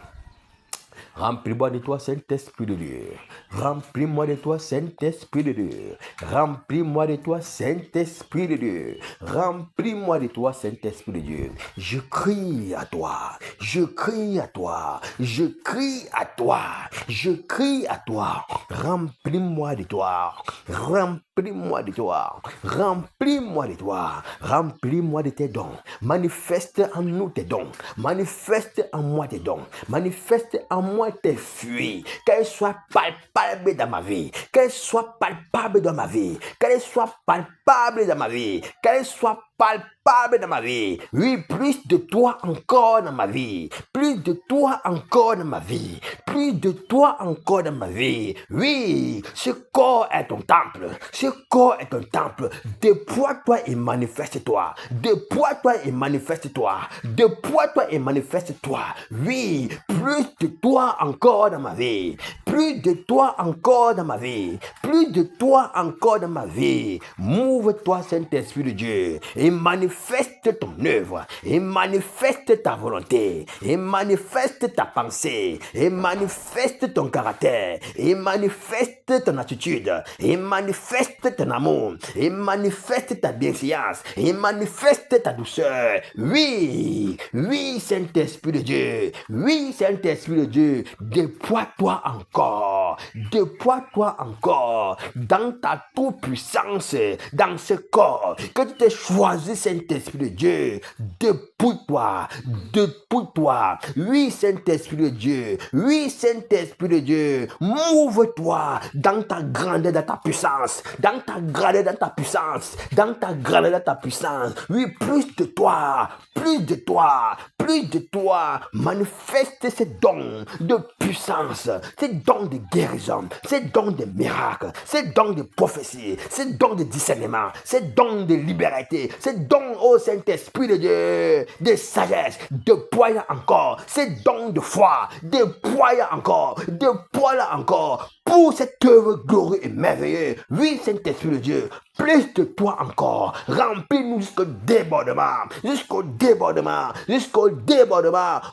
S2: Remplis-moi de toi, Saint-Esprit de Dieu. Remplis-moi de toi, Saint-Esprit de Dieu. Remplis-moi de toi, Saint-Esprit de Dieu. Remplis-moi de toi, Saint-Esprit de Dieu. Je crie à toi. Je crie à toi. Je crie à toi. Je crie à toi. Remplis-moi de toi. Remplis-moi de toi. Remplis-moi de toi. Remplis-moi de tes dons. Manifeste en nous tes dons. Manifeste en moi tes dons. Manifeste en moi tes fruits. Qu'elles soient palpables dans ma vie. Qu'elles soient palpables dans ma vie. Qu'elles soient palpables dans ma vie. Qu'elles soient palpable dans ma vie. Oui, plus de toi encore dans ma vie. Plus de toi encore dans ma vie. Plus de toi encore dans ma vie. Oui, ce corps est ton temple. Ce corps est ton temple. Déploie-toi et manifeste-toi. Déploie-toi et manifeste-toi. Déploie-toi et manifeste-toi. Oui, plus de toi encore dans ma vie. Plus de toi encore dans ma vie. Plus de toi encore dans ma vie. Mouve-toi, Saint-Esprit de Dieu, et manifeste ton œuvre, et manifeste ta volonté, et manifeste ta pensée, et manifeste ton caractère, et manifeste ton attitude, et manifeste ton amour, et manifeste ta bienséance, et manifeste ta douceur. Oui, oui, Saint-Esprit de Dieu, oui, Saint-Esprit de Dieu, déploie-toi encore, déploie-toi encore dans ta toute-puissance, dans ce corps que tu t'es choisi, Saint-Esprit de Dieu. Dépouille-toi, dépouille-toi. Oui, Saint-Esprit de Dieu, oui, Saint-Esprit de Dieu, mouve-toi dans ta grandeur, dans ta puissance, dans ta grandeur, dans ta puissance, dans ta grandeur, dans ta puissance. Oui, plus de toi, plus de toi, plus de toi. Manifeste ces dons de puissance, ces dons de guérison, ces dons de miracles, ces dons de prophétie, ces dons de discernement, ces dons de liberté, ces dons au Saint-Esprit de Dieu. de sagesse, déploie encore ces dons de foi, déploie encore pour cette œuvre glorieuse et merveilleuse. Oui, Saint-Esprit de Dieu, plus de toi encore, remplis-nous jusqu'au débordement,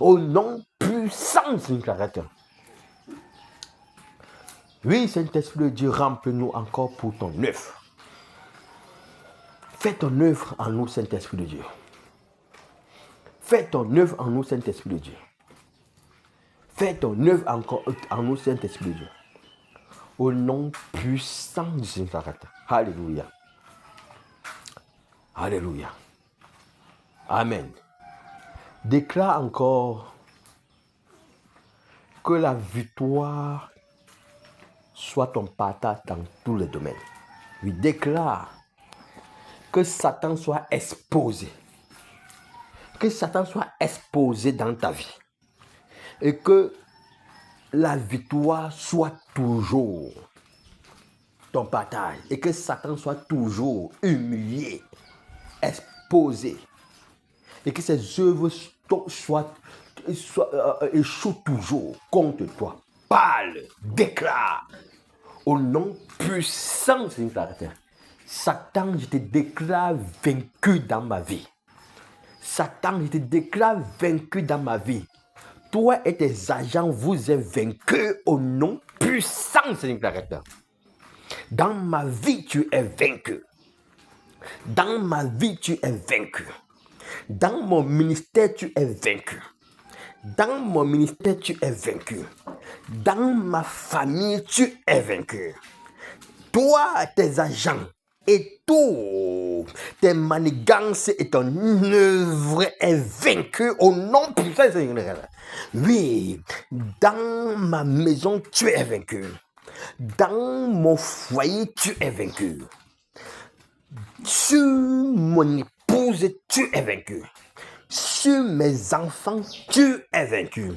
S2: au nom puissant de Saint-Christ. Oui, Saint-Esprit de Dieu, remplis-nous encore pour ton œuvre. Fais ton œuvre en nous, Saint-Esprit de Dieu. Fais ton œuvre en nous, Saint-Esprit de Dieu. Fais ton œuvre encore en nous, Saint-Esprit de Dieu. Au nom puissant du Seigneur. Alléluia. Alléluia. Amen. Déclare encore que la victoire soit ton partage dans tous les domaines. Oui, déclare que Satan soit exposé. Que Satan soit exposé dans ta vie. Et que la victoire soit toujours ton partage. Et que Satan soit toujours humilié, exposé. Et que ses œuvres échouent toujours contre toi. Parle, déclare. Au nom puissant de Seigneur. Satan, je te déclare vaincu dans ma vie. Satan, je te déclare vaincu dans ma vie. Toi et tes agents, vous êtes vaincus au nom puissant de Seigneur. Dans ma vie, tu es vaincu. Dans ma vie, tu es vaincu. Dans mon ministère, tu es vaincu. Dans mon ministère, tu es vaincu. Dans ma famille, tu es vaincu. Toi, tes agents et tout, tes manigances et ton œuvre est vaincu au nom puissant de Seigneur. Oui, dans ma maison, tu es vaincu. Dans mon foyer, tu es vaincu. Sur mon épouse, tu es vaincu. Sur mes enfants, tu es vaincu.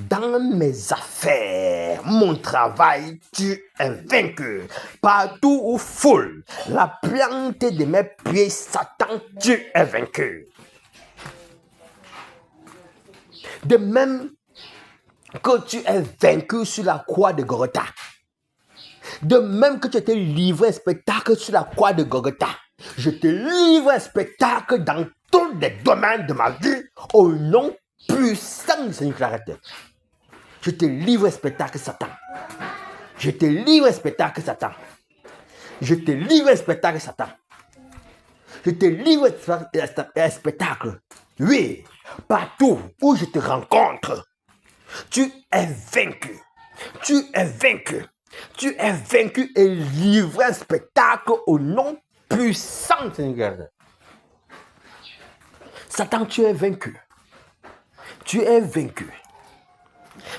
S2: Dans mes affaires, mon travail, tu es vaincu. Partout où foule la plante de mes pieds, Satan, tu es vaincu. De même que tu es vaincu sur la croix de Golgotha. De même que tu t'es livré un spectacle sur la croix de Golgotha. Je te livre un spectacle dans tous les domaines de ma vie au nom puissant du Seigneur. Je te livre un spectacle, Satan. Je te livre un spectacle, Satan. Je te livre un spectacle, Satan. Je te livre un spectacle. Oui, partout où je te rencontre, tu es vaincu. Tu es vaincu. Tu es vaincu et livré un spectacle au nom puissant, Seigneur. Satan, tu es vaincu. Tu es vaincu.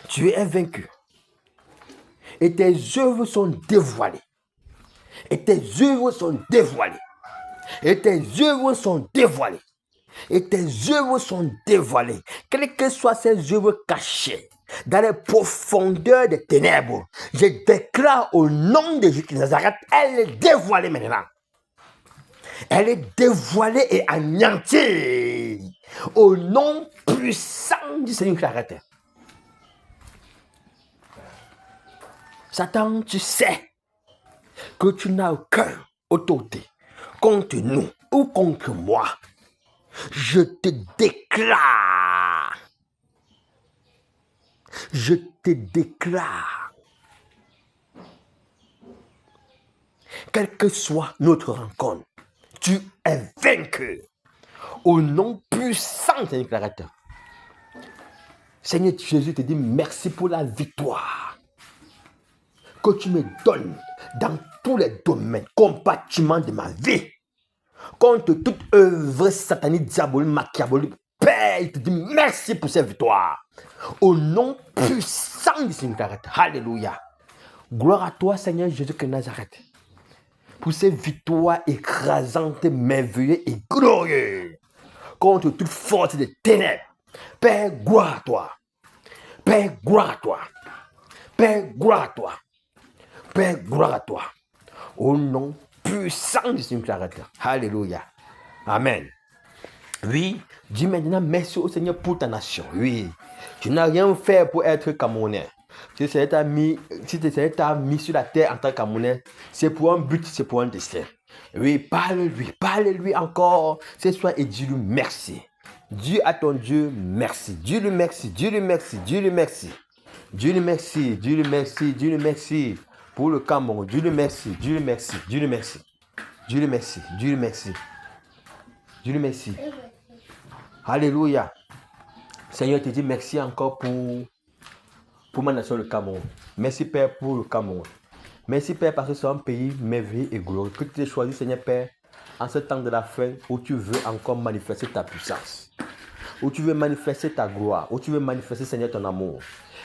S2: Tu es vaincu. Et tes œuvres sont dévoilées. Et tes œuvres sont dévoilées. Et tes œuvres sont dévoilées. Et tes œuvres sont dévoilées. Quelles que soient ces œuvres cachées dans les profondeurs des ténèbres, je déclare au nom de Jésus de Nazareth, elle est dévoilée maintenant. Elle est dévoilée et anéantie au nom puissant du Seigneur Christ. Satan, tu sais que tu n'as aucune autorité contre nous ou contre moi. Je te déclare. Je te déclare. Quelle que soit notre rencontre, tu es vaincu. Au nom puissant de Seigneur Créateur. Seigneur Jésus te dit merci pour la victoire que tu me donnes dans tous les domaines, compartiments de ma vie. Contre toute œuvre satanique, diabolique, machiavolique, Père, il te dit merci pour cette victoire. Au nom puissant du Seigneur Créateur. Alléluia. Gloire à toi, Seigneur Jésus de Nazareth. Pour ces victoires écrasantes, merveilleuses et glorieuses contre toute force des ténèbres. Père, gloire à toi. Père, gloire à toi. Père, gloire à toi. Père, gloire à toi. Au nom puissant du Seigneur. Alléluia. Amen. Oui, dis maintenant merci au Seigneur pour ta nation. Oui, tu n'as rien fait pour être Camerounais. Si le Seigneur t'a mis sur la terre en tant que Camerounais, c'est pour un but, c'est pour un destin. Oui, parle-lui encore ce soir et dis-lui merci. Dis à ton Dieu merci. Dis-lui merci, dis-lui merci, dis-lui merci. Dis-lui merci, dis-lui merci, dis-lui merci pour le Cameroun. Dis-lui merci, dis-lui merci, dis-lui merci. Dis-lui merci, dis-lui merci. Dis-lui merci. Alléluia. Seigneur, je te dis merci encore pour ma nation, le Cameroun. Merci, Père, pour le Cameroun. Merci, Père, parce que c'est un pays merveilleux et glorieux que tu t'es choisi, Seigneur, Père, en ce temps de la fin où tu veux encore manifester ta puissance, où tu veux manifester ta gloire, où tu veux manifester, Seigneur, ton amour.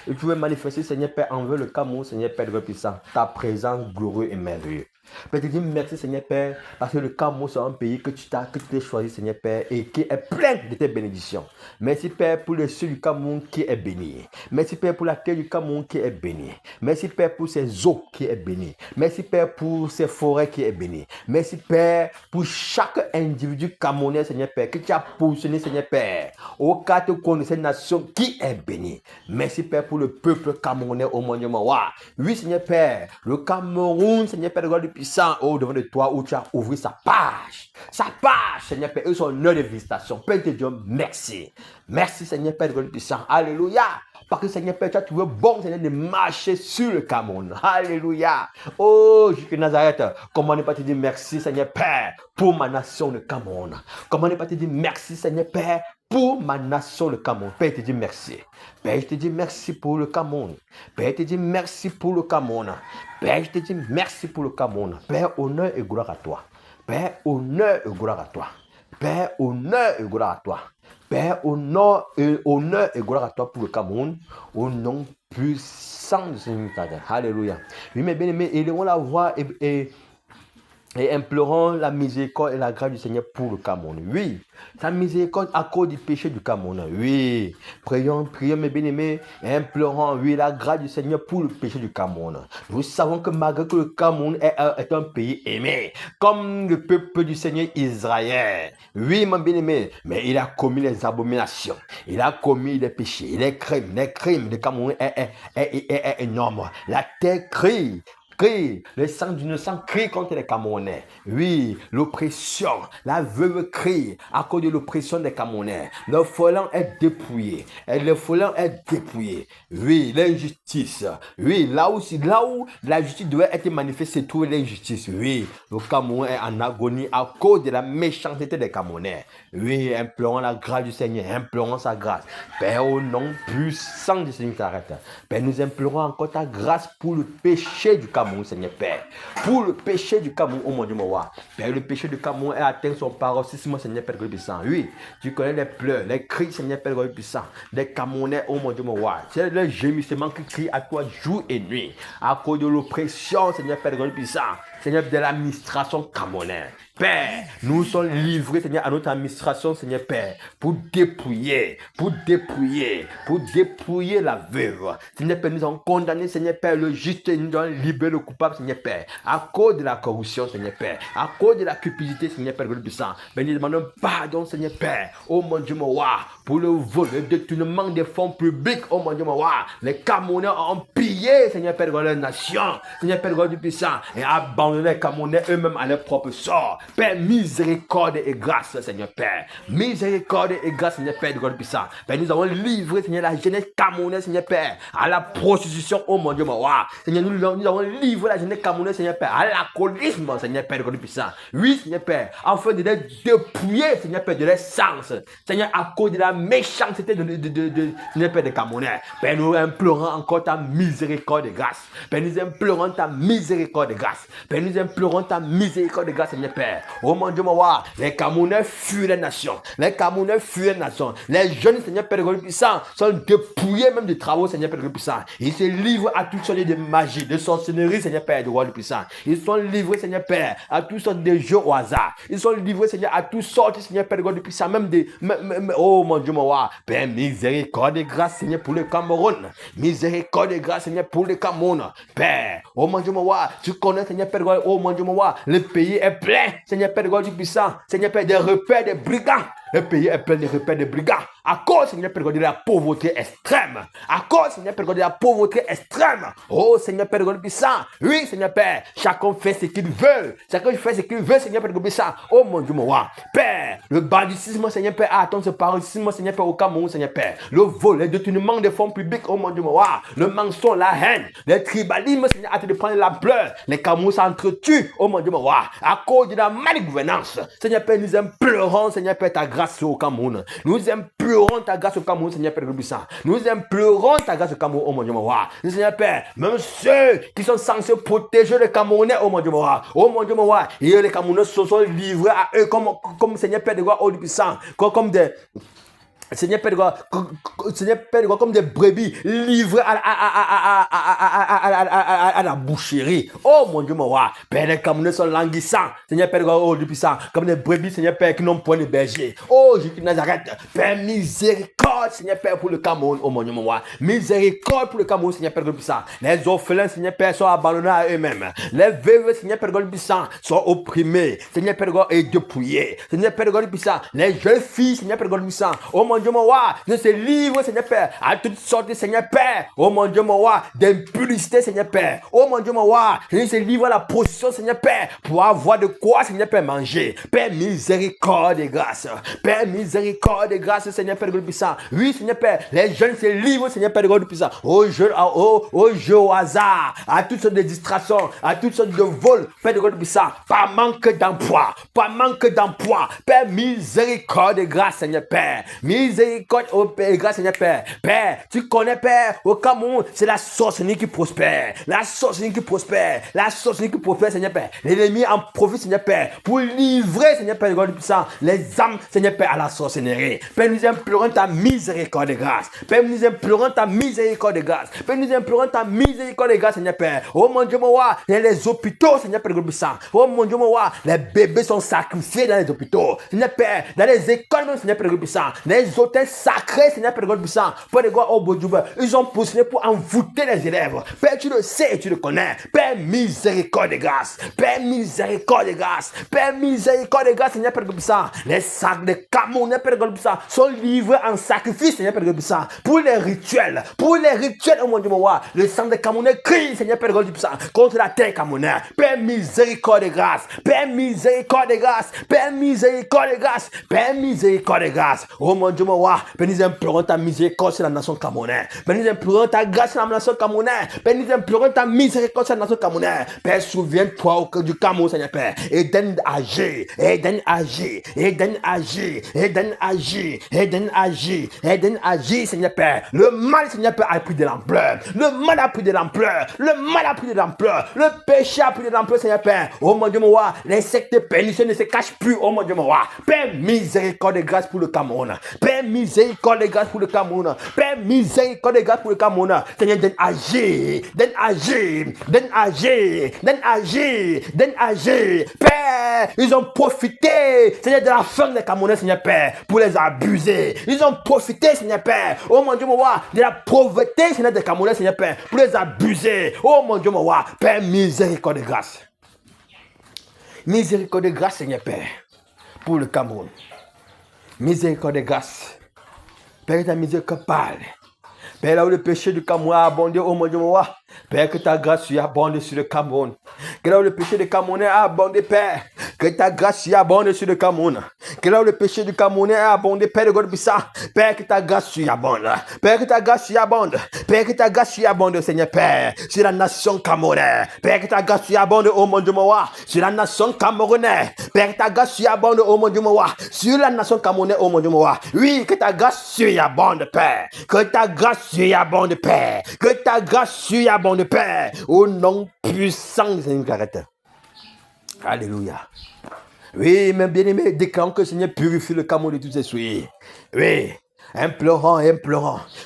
S2: Et tu veux manifester, Seigneur, Père, envers le Cameroun, Seigneur, Père de puissant, ta présence glorieuse et merveilleuse. Père, je te dis merci, Seigneur Père, parce que le Cameroun, c'est un pays que tu t'es choisi, Seigneur Père, et qui est plein de tes bénédictions. Merci, Père, pour le ciel du Cameroun qui est béni. Merci, Père, pour la terre du Cameroun qui est bénie. Merci, Père, pour ses eaux qui est bénie. Merci, Père, pour ses forêts qui est bénie. Merci, Père, pour chaque individu camerounais, Seigneur Père, que tu as positionné, Seigneur Père, aux quatre coins de cette nation qui est bénie. Merci, Père, pour le peuple camerounais au monument. Oui, Seigneur Père, le Cameroun, Seigneur Père, de gloire du puissant, au devant de toi, où tu as ouvert sa page, Seigneur Père, et son heure de visitation. Père de Dieu, merci. Merci, Seigneur Père, de gloire du puissant. Alléluia. Parce que, Seigneur Père, tu as trouvé bon, Seigneur, de marcher sur le Cameroun. Alléluia. Oh, Jésus de Nazareth, comment ne pas te dire merci, Seigneur Père, pour ma nation, le Cameroun. Comment ne pas te dire merci, Seigneur Père, pour ma nation, le Cameroun. Père, je te dis merci. Père, je te dis merci pour le Cameroun. Père, je te dis merci pour le Cameroun. Père, je te dis merci pour le Cameroun. Père, honneur et gloire à toi. Père, honneur et gloire à toi. Père, honneur et gloire à toi. Père, honneur et gloire à toi pour le Cameroun. Au nom puissant de Seigneur. Alléluia. Oui, mes bien-aimés, élevons la voix et implorons la miséricorde et la grâce du Seigneur pour le Cameroun. Oui, sa miséricorde à cause du péché du Cameroun. Oui, prions mes bien-aimés et implorons, oui, la grâce du Seigneur pour le péché du Cameroun. Nous savons que malgré que le Cameroun est un pays aimé, comme le peuple du Seigneur Israël, oui, mon bien-aimé, mais il a commis les abominations, il a commis les péchés, les crimes. Le Cameroun est énorme. La terre crie. Le sang d'innocent crie contre les Camerounais. Oui, l'oppression, la veuve crie à cause de l'oppression des Camerounais. Le folant est dépouillé. Oui, l'injustice. Oui, là où la justice doit être manifestée, c'est trouve l'injustice. Oui, le Cameroun est en agonie à cause de la méchanceté des Camerounais. Oui, implorons la grâce du Seigneur, implorons sa grâce. Père, au nom puissant du Seigneur, t'arrête. Père, nous implorons encore ta grâce pour le péché du Cameroun. Seigneur Père, pour le péché du Cameroun, oh mon Dieu, mon roi. Père, le péché du Cameroun est atteint son paroxysme, Seigneur Père, puissant. Oui, tu connais les pleurs, les cris, Seigneur Père, puissant, des Camerounais, oh mon Dieu, mon roi. C'est le gémissement qui crie à toi jour et nuit, à cause de l'oppression, Seigneur Père, puissant, Seigneur, de l'administration camerounaise. Père, nous sommes livrés, Seigneur, à notre administration, Seigneur Père, pour dépouiller la veuve. Seigneur Père, nous avons condamné, Seigneur Père, le juste et nous avons libéré le coupable, Seigneur Père, à cause de la corruption, Seigneur Père, à cause de la cupidité, Seigneur Père, le puissant. Mais nous demandons pardon, Seigneur Père, oh mon Dieu, mon roi, pour le vol, le détournement des fonds publics, oh mon Dieu, mon roi. Les Camerounais ont pillé, Seigneur Père, de leur nation, Seigneur Père, du puissant, et abandonné les Camerounais eux-mêmes à leur propre sort. Père, miséricorde et grâce, Seigneur Père. Miséricorde et grâce, Seigneur Père, de God puissant. Père, nous avons livré, Seigneur, la jeunesse camerounaise, Seigneur Père, à la prostitution, oh mon Dieu, mon roi. Seigneur, nous avons livré la jeunesse camerounaise, Seigneur Père, à l'alcoolisme, Seigneur Père, de God puissant. Oui, Seigneur Père, afin de les dépouiller, Seigneur Père, de l'essence. Seigneur, à cause de la méchanceté de Seigneur Père, des Camerounais. Père, nous implorons encore ta miséricorde et grâce. Père, nous implorons ta miséricorde et grâce. Père, nous implorons ta miséricorde et grâce, Seigneur Père. Oh mon Dieu, mon roi, les Camerounais fuient les nations. Les Camerounais fuient les nations. Les jeunes, Seigneur Père, de puissant, sont dépouillés même des travaux, Seigneur Père, de puissant. Ils se livrent à toutes sortes de magie, de sorcellerie, Seigneur Père, de puissant. Ils sont livrés, Seigneur Père, à toutes sortes de jeux au hasard. Ils sont livrés, Seigneur, à toutes sortes, Seigneur Père, de puissant, même des. Oh mon Dieu, mon roi, Père, miséricorde et grâce, Seigneur, pour le Cameroun. Miséricorde et grâce, Seigneur, pour le Cameroun. Père, oh mon Dieu, mon roi, tu connais, Seigneur Père, oh mon Dieu, mon roi, le pays est plein, Seigneur Père, du puissant, Seigneur Père, des repères, des brigands. Le pays est plein de repères de brigands. À cause, Seigneur Père, de la pauvreté extrême. À cause, Seigneur Père, de la pauvreté extrême. Oh, Seigneur Père, de puissant. Oui, Seigneur Père, chacun fait ce qu'il veut. Chacun fait ce qu'il veut, Seigneur Père, de puissant. Oh, mon Dieu, mon roi. Père, le banditisme, Seigneur Père, attends, ce paroxysme, Seigneur Père, au Cameroun, Seigneur Père. Le vol, le détournement des fonds publics, oh, mon Dieu, mon roi. Le mensonge, la haine, le tribalisme, Seigneur, hâte de prendre l'ampleur. Les Cameroun s'entretuent, oh, mon Dieu, mon roi. À cause de la malgouvernance. Seigneur Père, nous implorons, Seigneur Père, ta grâce au Cameroun. Nous implorons ta grâce au Cameroun, Seigneur Père, puissant. Nous implorons ta grâce au Cameroun, oh, mon Dieu, mon roi. Seigneur Père, même ceux qui sont censés protéger les Camerounais, oh, mon Dieu, mon roi. Oh, mon Dieu, mon roi. Et les Camerounais se sont livrés à eux comme Seigneur Père de roi, oh, puissant. Comme des... Seigneur Père de roi, comme des brebis livrées à la boucherie. Oh mon Dieu, mon roi. Père, les Camerounais sont languissants. Seigneur Père de roi, oh Dieu puissant, comme des brebis, Seigneur Père, qui n'ont point de berger. Oh Jésus de Nazareth, Père, miséricorde, Seigneur Père, pour le Cameroun. Oh mon Dieu, mon roi. Miséricorde pour le Cameroun, Seigneur Père de puissant. Les orphelins, Seigneur Père, sont abandonnés à eux-mêmes. Les veuves, Seigneur Père de puissant, sont opprimés. Seigneur Père de roi, et dépouillés. Seigneur Père de puissant, les jeunes filles, Seigneur Père de puissant, oh mon Dieu, mon roi, je se livre, Seigneur Père, à toutes sortes, Seigneur Père. Oh mon Dieu, mon roi, d'impudicité, Seigneur Père. Oh mon Dieu, mon roi, je se livre à la prostitution, Seigneur Père, pour avoir de quoi, Seigneur Père, manger. Père, miséricorde et grâce. Père, miséricorde et grâce, Seigneur Père, Dieu puissant. Oui, Seigneur Père, les jeunes se livrent, Seigneur Père, Dieu puissant. Au jeu au hasard, à toutes sortes de distractions, à toutes sortes de vols, Père, Dieu puissant. Pas manque d'emploi, pas manque d'emploi. Père, miséricorde et grâce, Seigneur Père. Miséricorde, oh Père, grâce Seigneur Père. Père, tu connais Père, au Cameroun, c'est la sorcellerie qui prospère. La sorcellerie qui prospère. La sorcellerie qui prospère, Seigneur Père. L'ennemi en profite, Seigneur Père, pour livrer, Seigneur Père, God puissant, les âmes, Seigneur Père, à la sorcellerie. Père, nous implorons ta miséricorde de grâce. Père, nous implorons ta miséricorde de grâce. Père, nous implorons ta miséricorde de grâce, Seigneur Père. Oh mon Dieu, mon roi, les hôpitaux, Seigneur Père, God puissant. Oh mon Dieu, mon roi, les bébés sont sacrifiés dans les hôpitaux. Seigneur Père, dans les écoles, Seigneur Père, God puissant. Les hôtels sacrés, Seigneur Père, God puissant. Père de God, oh bon Dieu, ils ont poussé pour envoûter les élèves. Père, tu le sais et tu le connais. Père, miséricorde de grâce. Père, miséricorde de grâce. Père, miséricorde de grâce, Seigneur Père, God puissant. Les sacs de Camerounais, Père, God puissant, sont livrés en sacrifice, Seigneur Père, God puissant. Pour les rituels, oh mon Dieu, mon roi. Le sang de Camerounais crie, Seigneur Père, God puissant, contre la terre camerounaise. Père, miséricorde de grâce. Père, miséricorde de grâce. Père, miséricorde de grâce. Père, miséricorde de grâce. Oh mon Dieu, mon roi. Père, nous implorons ta miséricorde sur la nation camerounaise. Père, nous implorons ta grâce sur la nation camerounaise. Père, nous implorons ta miséricorde sur la nation camerounaise. Père, souviens-toi du Cameroun, Seigneur Père. Et donne agir. Et donne agir. Et donne agir. Et donne agir. Et donne agir. Et donne agir, Seigneur Père. Le mal, Seigneur Père, a pris de l'ampleur. Le mal a pris de l'ampleur. Le mal a pris de l'ampleur. Le péché a pris de l'ampleur, Seigneur Père. Oh mon Dieu, mon roi. Les sectes pernicieux ne se cachent plus. Oh mon Dieu, mon roi. Père, miséricorde et grâce pour le Cameroun. Père, miséricorde et grâce pour le Cameroun. Père, miséricorde et grâce pour le Cameroun. Seigneur, donne agir. Donne agir. Donne agir. Donne agir. Donne agir. Père, ils ont profité, Seigneur, de la faim des Camerounais, Seigneur Père, pour les abuser. Ils ont profité, Seigneur Père, oh mon Dieu, mon roi, de la pauvreté, Seigneur, des Camerounais, Seigneur Père, pour les abuser. Oh mon Dieu, mon roi, Père, miséricorde et grâce. Miséricorde et grâce, Seigneur Père, pour le Cameroun. Miséricorde et grâce. Père, ta miséricorde parle. Père, là où le péché du Cameroun a abondé, oh mon Dieu, mon roi. Père, que ta grâce y abonde sur le Cameroun. Que là où le péché du Camerounais a abondé, Père, que ta grâce y abonde sur le Cameroun. Que là où le péché du Camerounais a abondé, Père de God puissant, Père, que ta grâce y abonde. Père, que ta grâce y abonde. Père, que ta grâce y abonde, Seigneur Père, sur la nation camerounaise. Père, que ta grâce y abonde, oh mon Dieu, mon roi, sur la nation camerounaise. Père, que ta grâce y abonde, oh mon Dieu, mon roi, sur la nation camerounaise, oh mon Dieu, mon roi. Oui, que ta grâce y abonde, Père. Que ta grâce y abonde, Père. Que ta grâce y abonde, Père. Au nom puissant de Seigneur Caractère. Alléluia. Oui, mes bien-aimés, déclarons que le Seigneur purifie le Cameroun de tous ses soucis. Oui. implorant,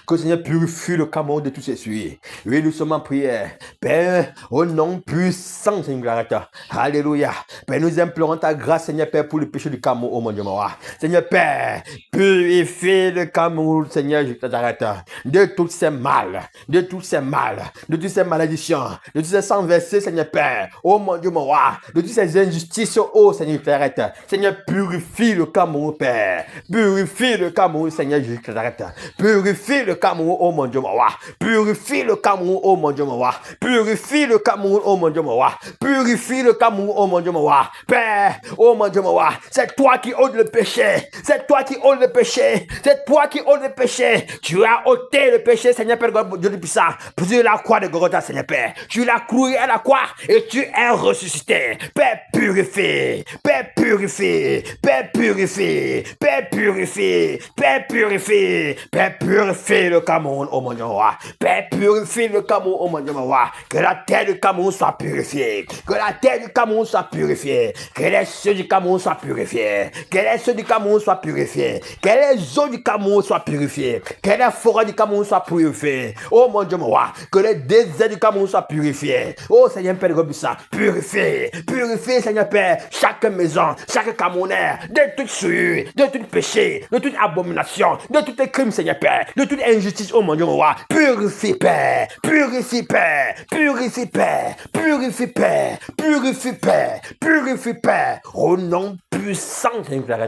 S2: que Seigneur purifie le Cameroun de tous ses soucis. Oui, nous sommes en prière. Père, au nom puissant, Seigneur, alléluia. Père, nous implorons ta grâce, Seigneur Père, pour le péché du Cameroun, oh mon Dieu, mon roi. Seigneur Père, purifie le Cameroun, Seigneur, je t'arrête, de tous ces mal, de tous ces mal, de toutes ces malédictions, de tous ces sang versés, Seigneur Père, oh mon Dieu, mon roi, de toutes ces injustices, oh Seigneur, je t'arrête. Seigneur, purifie le Cameroun, Père. Purifie le Cameroun, Seigneur, je t'arrête. Purifie le Cameroun, oh mon Dieu, mon roi. Purifie le Cameroun, oh mon Dieu, mon roi. Purifie le Cameroun, oh mon Dieu, mon roi. Purifie le Cameroun, oh mon Dieu, mon roi. Père, oh mon Dieu, mon roi. C'est toi qui ôtes le péché. C'est toi qui ôtes le péché. C'est toi qui ôtes le péché. Tu as ôté le péché, Seigneur Père, Dieu du puissant. Sur la croix de Golgotha, Seigneur Père. Tu l'as cloué à la croix et tu es ressuscité. Père, purifie. Père, purifie. Père, purifie. Père, purifie. Père, purifie. Père, purifie le Cameroun, oh mon Dieu, mon roi. Père, purifie le Cameroun, oh mon Dieu, mon roi. Que la terre du Cameroun soit purifiée. Que la terre du Cameroun soit purifiée. Que les cieux du Cameroun soient purifiés. Que les cieux du Cameroun soient purifiés. Que les eaux du Cameroun soient purifiées. Que les forêts du Cameroun soient purifiées. Oh mon Dieu, mon roi. Que les déserts du Cameroun soient purifiés. Oh Seigneur Père de Robissa, purifie. Purifie, Seigneur Père, chaque maison, chaque Camerounais, de toute souillure, de tout péché, de toute abomination, de tout crime, Seigneur Père, de toute injustice, oh mon Dieu, mon roi. Purifie, Père. Purifie, Père. Purifie, Père. Purifie, Père. Purifie, Père. Purifie, Père. Au nom puissant, Seigneur.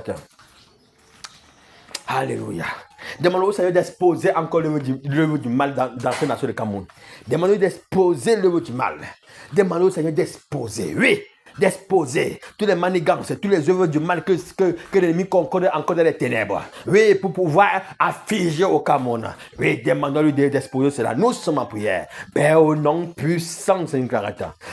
S2: Alléluia. Demandons au Seigneur d'exposer encore l'œuvre du mal dans cette nation de Cameroun. Demandons d'exposer l'œuvre du mal. Demandons au Seigneur d'exposer, oui, d'exposer tous les manigances, tous les œuvres du mal que l'ennemi concorde encore dans les ténèbres. Oui, pour pouvoir afficher au Cameroun. Oui, demandons-lui d'exposer cela. Nous sommes en prière. Père, au nom puissant, Seigneur.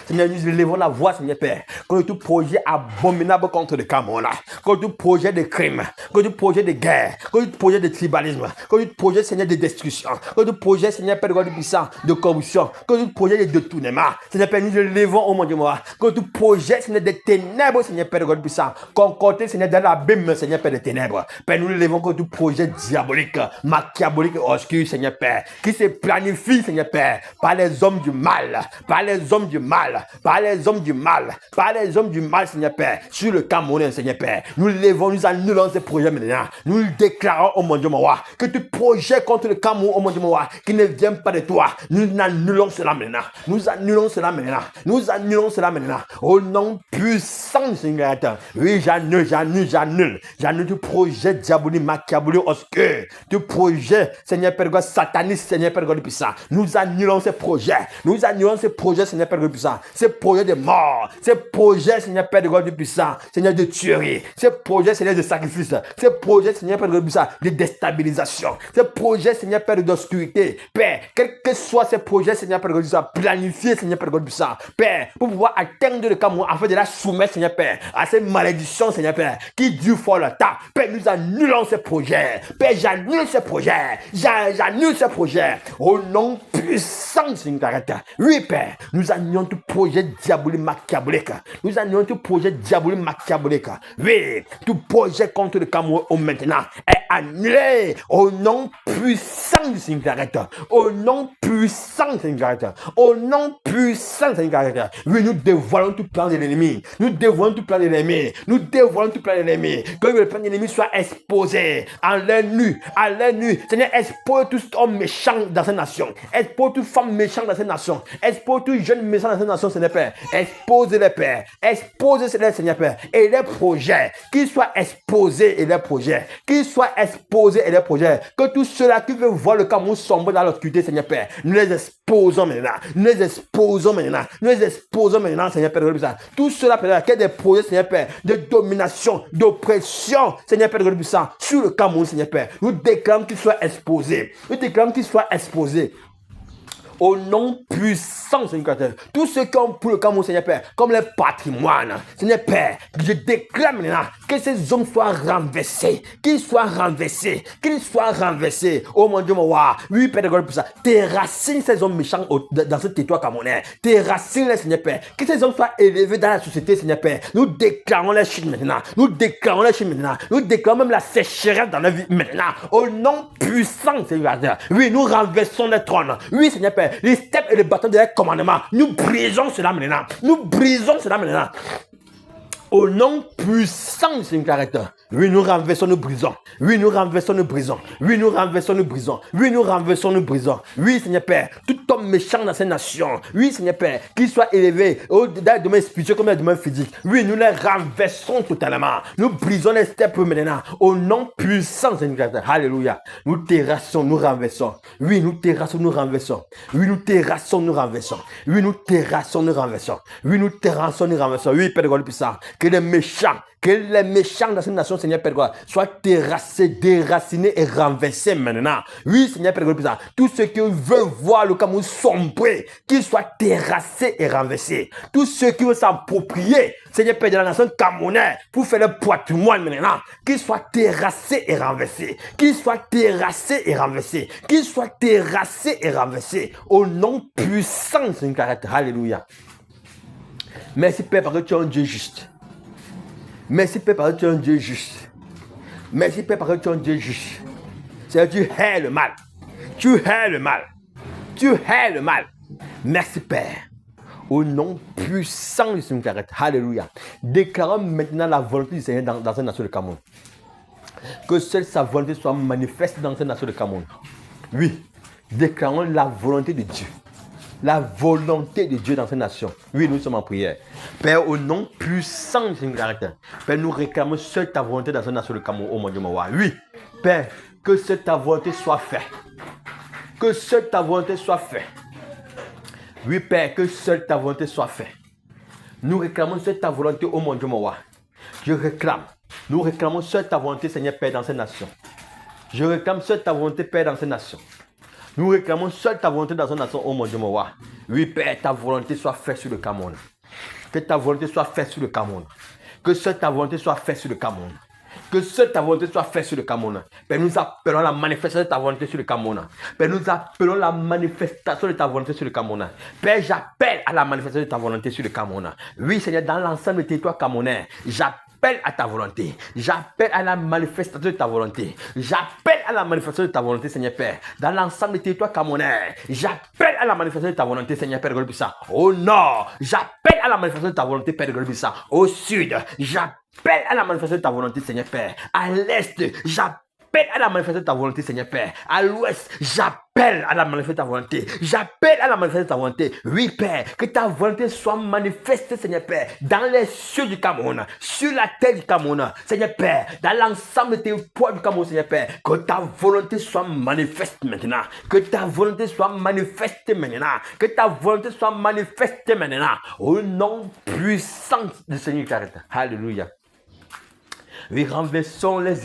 S2: Seigneur, nous élevons la voix, Seigneur Père, contre tout projet abominable contre le Cameroun, contre tout projet de crime, contre tout projet de guerre, contre tout projet de tribalisme, contre tout projet, Seigneur, de destruction, contre tout projet, Seigneur Père, de puissant, de corruption, contre tout projet de détournement. Seigneur Père, nous élevons, au mon Dieu, contre tout projet, Seigneur, des ténèbres, Seigneur Père de God puissant, concordé, Seigneur, dans l'abîme, Seigneur Père des ténèbres. Père, nous levons contre tout projet diabolique, machiabolique, obscur, Seigneur Père, qui se planifie, Seigneur Père, par les hommes du mal, par les hommes du mal, par les hommes du mal, par les hommes du mal, Seigneur Père, sur le Cameroun, Seigneur Père. Nous levons, nous annulons ces projets maintenant. Nous déclarons, oh mon Dieu, mon roi, que tout projet contre le Cameroun, oh mon Dieu, mon roi, qui ne vient pas de toi, nous annulons cela maintenant. Nous annulons cela maintenant. Nous annulons cela maintenant. Au nom puissant, Seigneur. Oui, j'annule tout projet diabolique, machiabolique, obscur. Tout projet, Seigneur Père God, sataniste, Seigneur Père God puissant. Nous annulons ces projets. Nous annulons ces projets, Seigneur Père God puissant. Ces projets de mort. Ces projets, Seigneur Père God puissant. Seigneur de tuerie. Ces projets, Seigneur de sacrifice. Ces projets, Seigneur Père God puissant, de déstabilisation. Ces projets, Seigneur Père d'obscurité. Père, quels que soient ces projets, Seigneur Père God puissant, planifiés, Seigneur Père God puissant. Père, pour pouvoir atteindre le Cameroun, afin de la soumettre, Seigneur Père, à ces malédictions, Seigneur Père, qui durent fort le temps. Père, nous annulons ces projets. Père, j'annule ces projets. J'annule ces projets. Au nom puissant, Seigneur. Oui, Père, nous annulons tout projet diabolique, machiavélique. Nous annulons tout projet diabolique, machiavélique. Oui, tout projet contre le Cameroun maintenant est annulé. Au nom puissant du Seigneur. Au nom puissant, Seigneur. Au nom puissant, Seigneur. Oui, nous dévoilons tout plan de l'ennemi. Nous dévoilons tout plan de l'ennemi. Nous dévoilons tout plan de l'ennemi. Que le plan de l'ennemi soit exposé à l'air nu. À l'air nu. Seigneur, expose tout homme méchant dans cette nation. Expose toute femme méchante dans cette nation. Expose tout jeune méchant dans cette nation, Seigneur Père. Expose les pères. Expose les Seigneur Père. Et les projets. Qu'ils soient exposés et les projets. Qu'ils soient exposés et les projets. Que tous ceux-là qui veulent voir le Cameroun sombrer dans l'obscurité, Seigneur Père, nous les exposons maintenant. Nous les exposons maintenant. Nous les exposons maintenant, Seigneur Père. Tout cela, Père, qui est des projets, Seigneur Père, de domination, d'oppression, Seigneur Père, sur le Cameroun, Seigneur Père. Nous déclarons qu'ils soient exposés. Nous déclarons qu'ils soient exposés. Au nom puissant, Seigneur Père. Tous ceux qui ont pour le Cameroun, Seigneur Père, comme les patrimoines, Seigneur Père, je déclare maintenant que ces hommes soient renversés, qu'ils soient renversés, qu'ils soient renversés. Oh mon Dieu, mon roi. Oui, Père de gloire, pour ça. Tes racines, ces hommes méchants dans ce territoire camerounais. Tes racines, Seigneur Père. Que ces hommes soient élevés dans la société, Seigneur Père. Nous déclarons la chute maintenant. Nous déclarons la chute maintenant. Nous déclarons même la sécheresse dans la vie maintenant. Au nom puissant, Seigneur. Oui, nous renversons les trônes. Oui, Seigneur Père. Les steps et les bâtons de commandement. Nous brisons cela maintenant. Nous brisons cela maintenant. Au nom puissant de Seigneur caractère. Oui, nous renversons, nous brisons. Oui, nous renversons, nous brisons. Oui, nous renversons, nous brisons. Oui, nous renversons, nous brisons. Oui, Seigneur Père, tout homme méchant dans ces nations. Oui, Seigneur Père, qu'il soit élevé au-delà de domaine spirituel comme dans le domaine physique. Oui, nous les renversons totalement. Nous brisons les steps maintenant. Au nom puissant de Seigneur caractère. Alléluia. Nous terrassons, nous renversons. Oui, nous terrassons, nous renversons. Oui, nous terrassons, nous renversons. Oui, nous terrassons, nous renversons. Oui, nous terrassons, nous renversons. Oui, Père de gloire puissant. Que les méchants dans cette nation, Seigneur Père de gloire, soient terrassés, déracinés et renversés maintenant. Oui, Seigneur Père de gloire puissant. Tous ceux qui veulent voir le Cameroun sombrer, qu'ils soient terrassés et renversés. Tous ceux qui veulent s'approprier, Seigneur Père de la nation camerounaise, pour faire le patrimoine maintenant, qu'ils soient terrassés et renversés. Qu'ils soient terrassés et renversés. Qu'ils soient terrassés et renversés. Au nom puissant, Seigneur caractère. Alléluia. Merci Père parce que tu es un Dieu juste. Merci Père parce que tu es un Dieu juste. Merci Père parce que tu es un Dieu juste. C'est-à-dire tu hais le mal. Tu hais le mal. Tu hais le mal. Merci Père. Au nom puissant du Seigneur. Alléluia. Déclarons maintenant la volonté du Seigneur dans cette nation de Cameroun. Que seule sa volonté soit manifeste dans cette nation de Cameroun. Oui. Déclarons la volonté de Dieu. La volonté de Dieu dans cette nation. Oui, nous sommes en prière. Père, au nom puissant de Seigneur caractère. Père, nous réclamons seule ta volonté dans cette nation de Cameroun. Oh mon Dieu, mon roi. Oui. Père, que seule ta volonté soit faite. Que seule ta volonté soit faite. Oui, Père, que seule ta volonté soit faite. Nous réclamons seule ta volonté, oh mon Dieu, mon roi. Je réclame. Nous réclamons seule ta volonté, Seigneur Père, dans cette nation. Je réclame seule ta volonté, Père, dans cette nation. Nous réclamons seule ta volonté dans cette nation, oh mon Dieu, mon roi. Oui, Père, ta volonté soit faite sur le Cameroun. Que ta volonté soit faite sur le Cameroun. Que seule ta volonté soit faite sur le Cameroun. Que seule ta volonté soit faite sur le Cameroun. Père, nous appelons la manifestation de ta volonté sur le Cameroun. Père, nous appelons la manifestation de ta volonté sur le Cameroun. Père, j'appelle à la manifestation de ta volonté sur le Cameroun. Oui, Seigneur, dans l'ensemble des territoires camerounais, j'appelle à ta volonté. J'appelle à la manifestation de ta volonté. J'appelle à la manifestation de ta volonté, Seigneur Père. Dans l'ensemble des territoires camerounais, j'appelle à la manifestation de ta volonté, Seigneur Père de gloire puissant. Au nord, j'appelle à la manifestation de ta volonté, Père de gloire puissant. Au sud, j'appelle à la manifestation de ta volonté, Seigneur Père. À l'est, j'appelle à la manifestation de ta volonté, Seigneur Père. À l'ouest, j'appelle à la manifestation de ta volonté. J'appelle à la manifestation de ta volonté. Oui, Père, que ta volonté soit manifestée, Seigneur Père, dans les cieux du Cameroun, sur la terre du Cameroun, Seigneur Père, dans l'ensemble des poids du Cameroun, Seigneur Père, que ta volonté soit manifeste maintenant. Que ta volonté soit manifeste maintenant. Que ta volonté soit manifeste maintenant. Au nom puissant du Seigneur. Alléluia. Oui, renversons les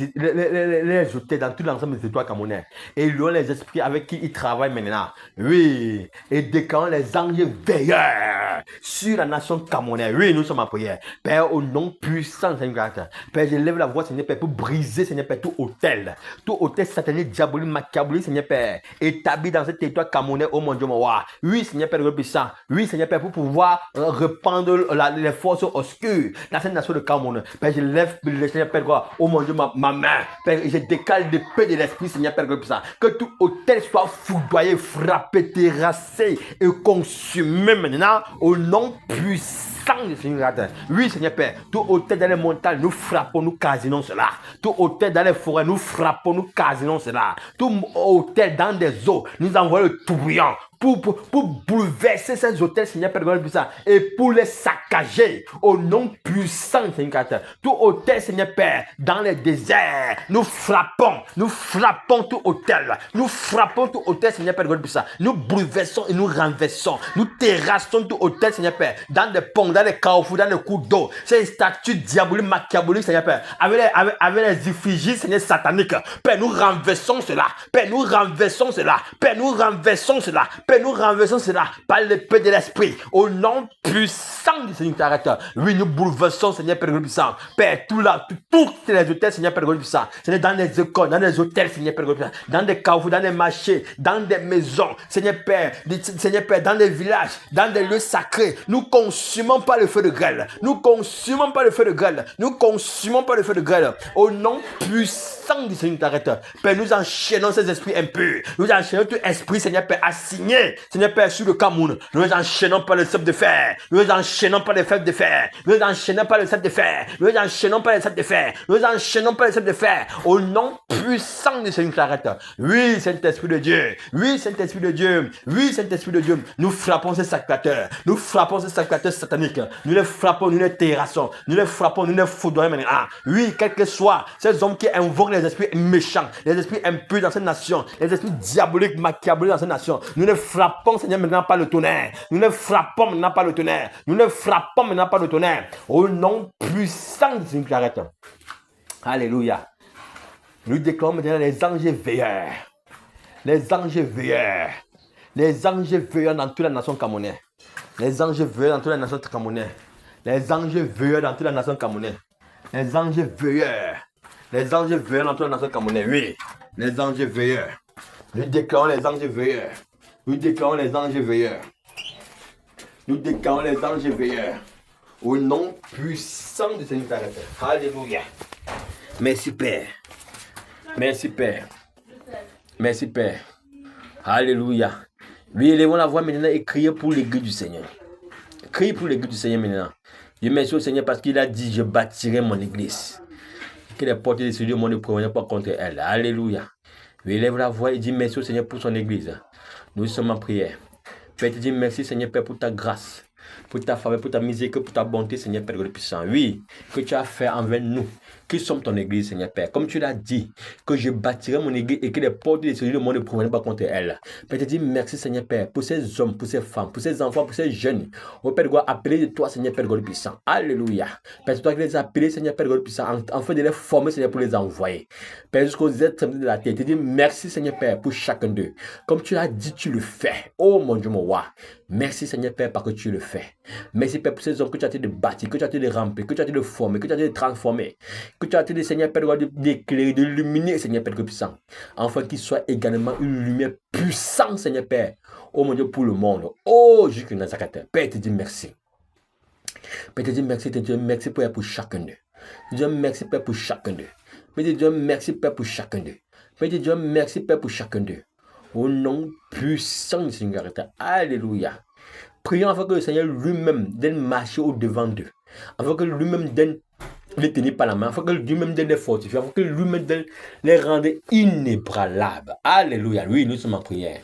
S2: hôtels dans tout l'ensemble des territoires camerounais. Et louons les esprits avec qui ils travaillent maintenant. Oui, et déclarons les anges veilleurs sur la nation camerounaise. Oui, nous sommes en prière. Père, au nom puissant, Seigneur. Père, je lève la voix, Seigneur Père, pour briser, Seigneur Père, tout hôtel satanique, diabolique, macabre, Seigneur Père, établi dans ce territoire camerounais, oh mon Dieu, mon roi. Oui, Seigneur Père, le puissant. Oui, Seigneur Père, pour pouvoir répandre les forces obscures dans cette nation de Cameroun. Père, je lève le Seigneur Père, oh mon Dieu, ma main, Père, je décale l'épée de l'esprit, Seigneur Père, que tout hôtel soit foudroyé, frappé, terrassé et consumé maintenant, au nom puissant de Seigneur. Oui, Seigneur Père, tout hôtel dans les montagnes, nous frappons, nous casinons cela. Tout hôtel dans les forêts, nous frappons, nous casinons cela. Tout hôtel dans des eaux, nous envoyons le tourbillon. Pour bouleverser ces hôtels, Seigneur Père, puissant, et pour les saccager au nom puissant, Seigneur. Tout hôtel, Seigneur Père, dans les déserts, nous frappons tout hôtel, Seigneur Père, puissant, nous bouleversons et nous renversons, nous terrassons tout hôtel, Seigneur Père, dans des ponts, dans les carrefours, dans les cours d'eau, ces statues diaboliques, machiavéliques, Seigneur Père, avec les effigies, Seigneur, sataniques. Père, nous renversons cela, Père, nous renversons cela, Père, nous renversons cela. Père, nous renversons cela par l'épée de l'esprit. Au nom puissant du Seigneur, t'arrête. Oui, nous bouleversons, Seigneur Père puissant. Père, tout les hôtels, Seigneur Père puissant. Seigneur, dans les écoles, dans les hôtels, Seigneur Père puissant. Dans des carrefours, dans des marchés, dans des maisons, Seigneur Père, dans des villages, dans des lieux sacrés. Nous consumons pas le feu de grêle. Nous consumons pas le feu de grêle. Nous consumons pas le feu de grêle. Au nom puissant du Seigneur, t'arrête. Père, nous enchaînons ces esprits impurs. Nous enchaînons tout esprit, Seigneur Père, assigné, Seigneur Père, sur le Cameroun. Nous enchaînons pas le sceptre de fer. Nous enchaînons pas les fèves de fer. Nous enchaînons pas le sceptre de fer. Nous enchaînons pas les sceptres de fer. Nous enchaînons pas les sceptres de fer. Au nom puissant du Seigneur, t'arrête. Oui, Saint-Esprit de Dieu. Oui, Saint-Esprit de Dieu. Oui, Saint-Esprit de Dieu. Nous frappons ces sacrificateurs. Nous frappons ces sacrificateurs sataniques. Nous les frappons, nous les terrassons. Nous les frappons, nous les foudroyons maintenant. Ah, oui, quel que soit ces hommes qui invoquent les esprits méchants, les esprits impurs dans cette nation, les esprits diaboliques, machiavéliques dans cette nation, nous les frappons, Seigneur, maintenant par le tonnerre. Nous les frappons maintenant par le tonnerre. Nous les frappons maintenant par le tonnerre. Au nom puissant de Seigneur Clarette. Alléluia. Nous déclarons maintenant les anges veilleurs. Les anges veilleurs. Les anges veilleurs dans toute la nation camerounaise. Les anges veilleurs dans toute la nation camerounaise. Les anges veilleurs dans toute la nation camerounaise. Les anges veilleurs. Les anges veilleurs dans toute la nation camerounaise. Oui. Les anges veilleurs. Nous déclarons les anges veilleurs. Nous déclarons les anges veilleurs. Nous déclarons les anges veilleurs. Au nom puissant du Seigneur. Alléluia. Merci Père. Merci Père. Merci Père. Alléluia. Oui, élevons la voix maintenant et criez pour l'église du Seigneur. Criez pour l'église du Seigneur maintenant. Je merci au Seigneur parce qu'il a dit, je bâtirai mon église. Que les portes de ce Dieu ne proviennent pas contre elle. Alléluia. Oui, élève la voix et dis merci au Seigneur pour son église. Nous sommes en prière. Père, te dis merci Seigneur Père pour ta grâce, pour ta faveur, pour ta miséricorde, pour ta bonté Seigneur Père le puissant. Oui, que tu as fait envers nous, qui sommes ton église Seigneur Père. Comme tu l'as dit, que je bâtirai mon église et que les portes de ce monde ne proviennent pas contre elle. Père, te dis merci Seigneur Père pour ces hommes, pour ces femmes, pour ces enfants, pour ces jeunes. Oh Père, doit appeler de toi Seigneur Père le puissant. Alléluia. Père, c'est toi qui les as appelés Seigneur Père le puissant, afin de les former Seigneur pour les envoyer. Père, jusqu'aux êtres de la terre. Te dis merci Seigneur Père pour chacun d'eux. Comme tu l'as dit, tu le fais. Oh mon Dieu, mon roi. Merci Seigneur Père parce que tu le fais. Merci Père pour ces hommes que tu as été de bâtir, que tu as été de remplir, que tu as été de former, que tu as été de transformer, que tu as été de Seigneur Père d'éclairer, d'illuminer Seigneur Père puissant, afin qu'il soit également une lumière puissante Seigneur Père, oh mon Dieu pour le monde. Oh Jésus Nazareth, Père te dis merci. Père te dis merci, te dis merci Père pour chacun d'eux. Te dis merci Père pour chacun d'eux. Père te dis merci Père pour chacun d'eux. Père te dis merci Père pour chacun d'eux. Au nom puissant du Seigneur. Alléluia. Prions afin que le Seigneur lui-même donne marcher au-devant d'eux. Afin que lui-même donne les tenir par la main. Afin que lui-même donne les fortifier. Afin que lui-même donne les rendre inébranlables. Alléluia. Oui, nous sommes en prière.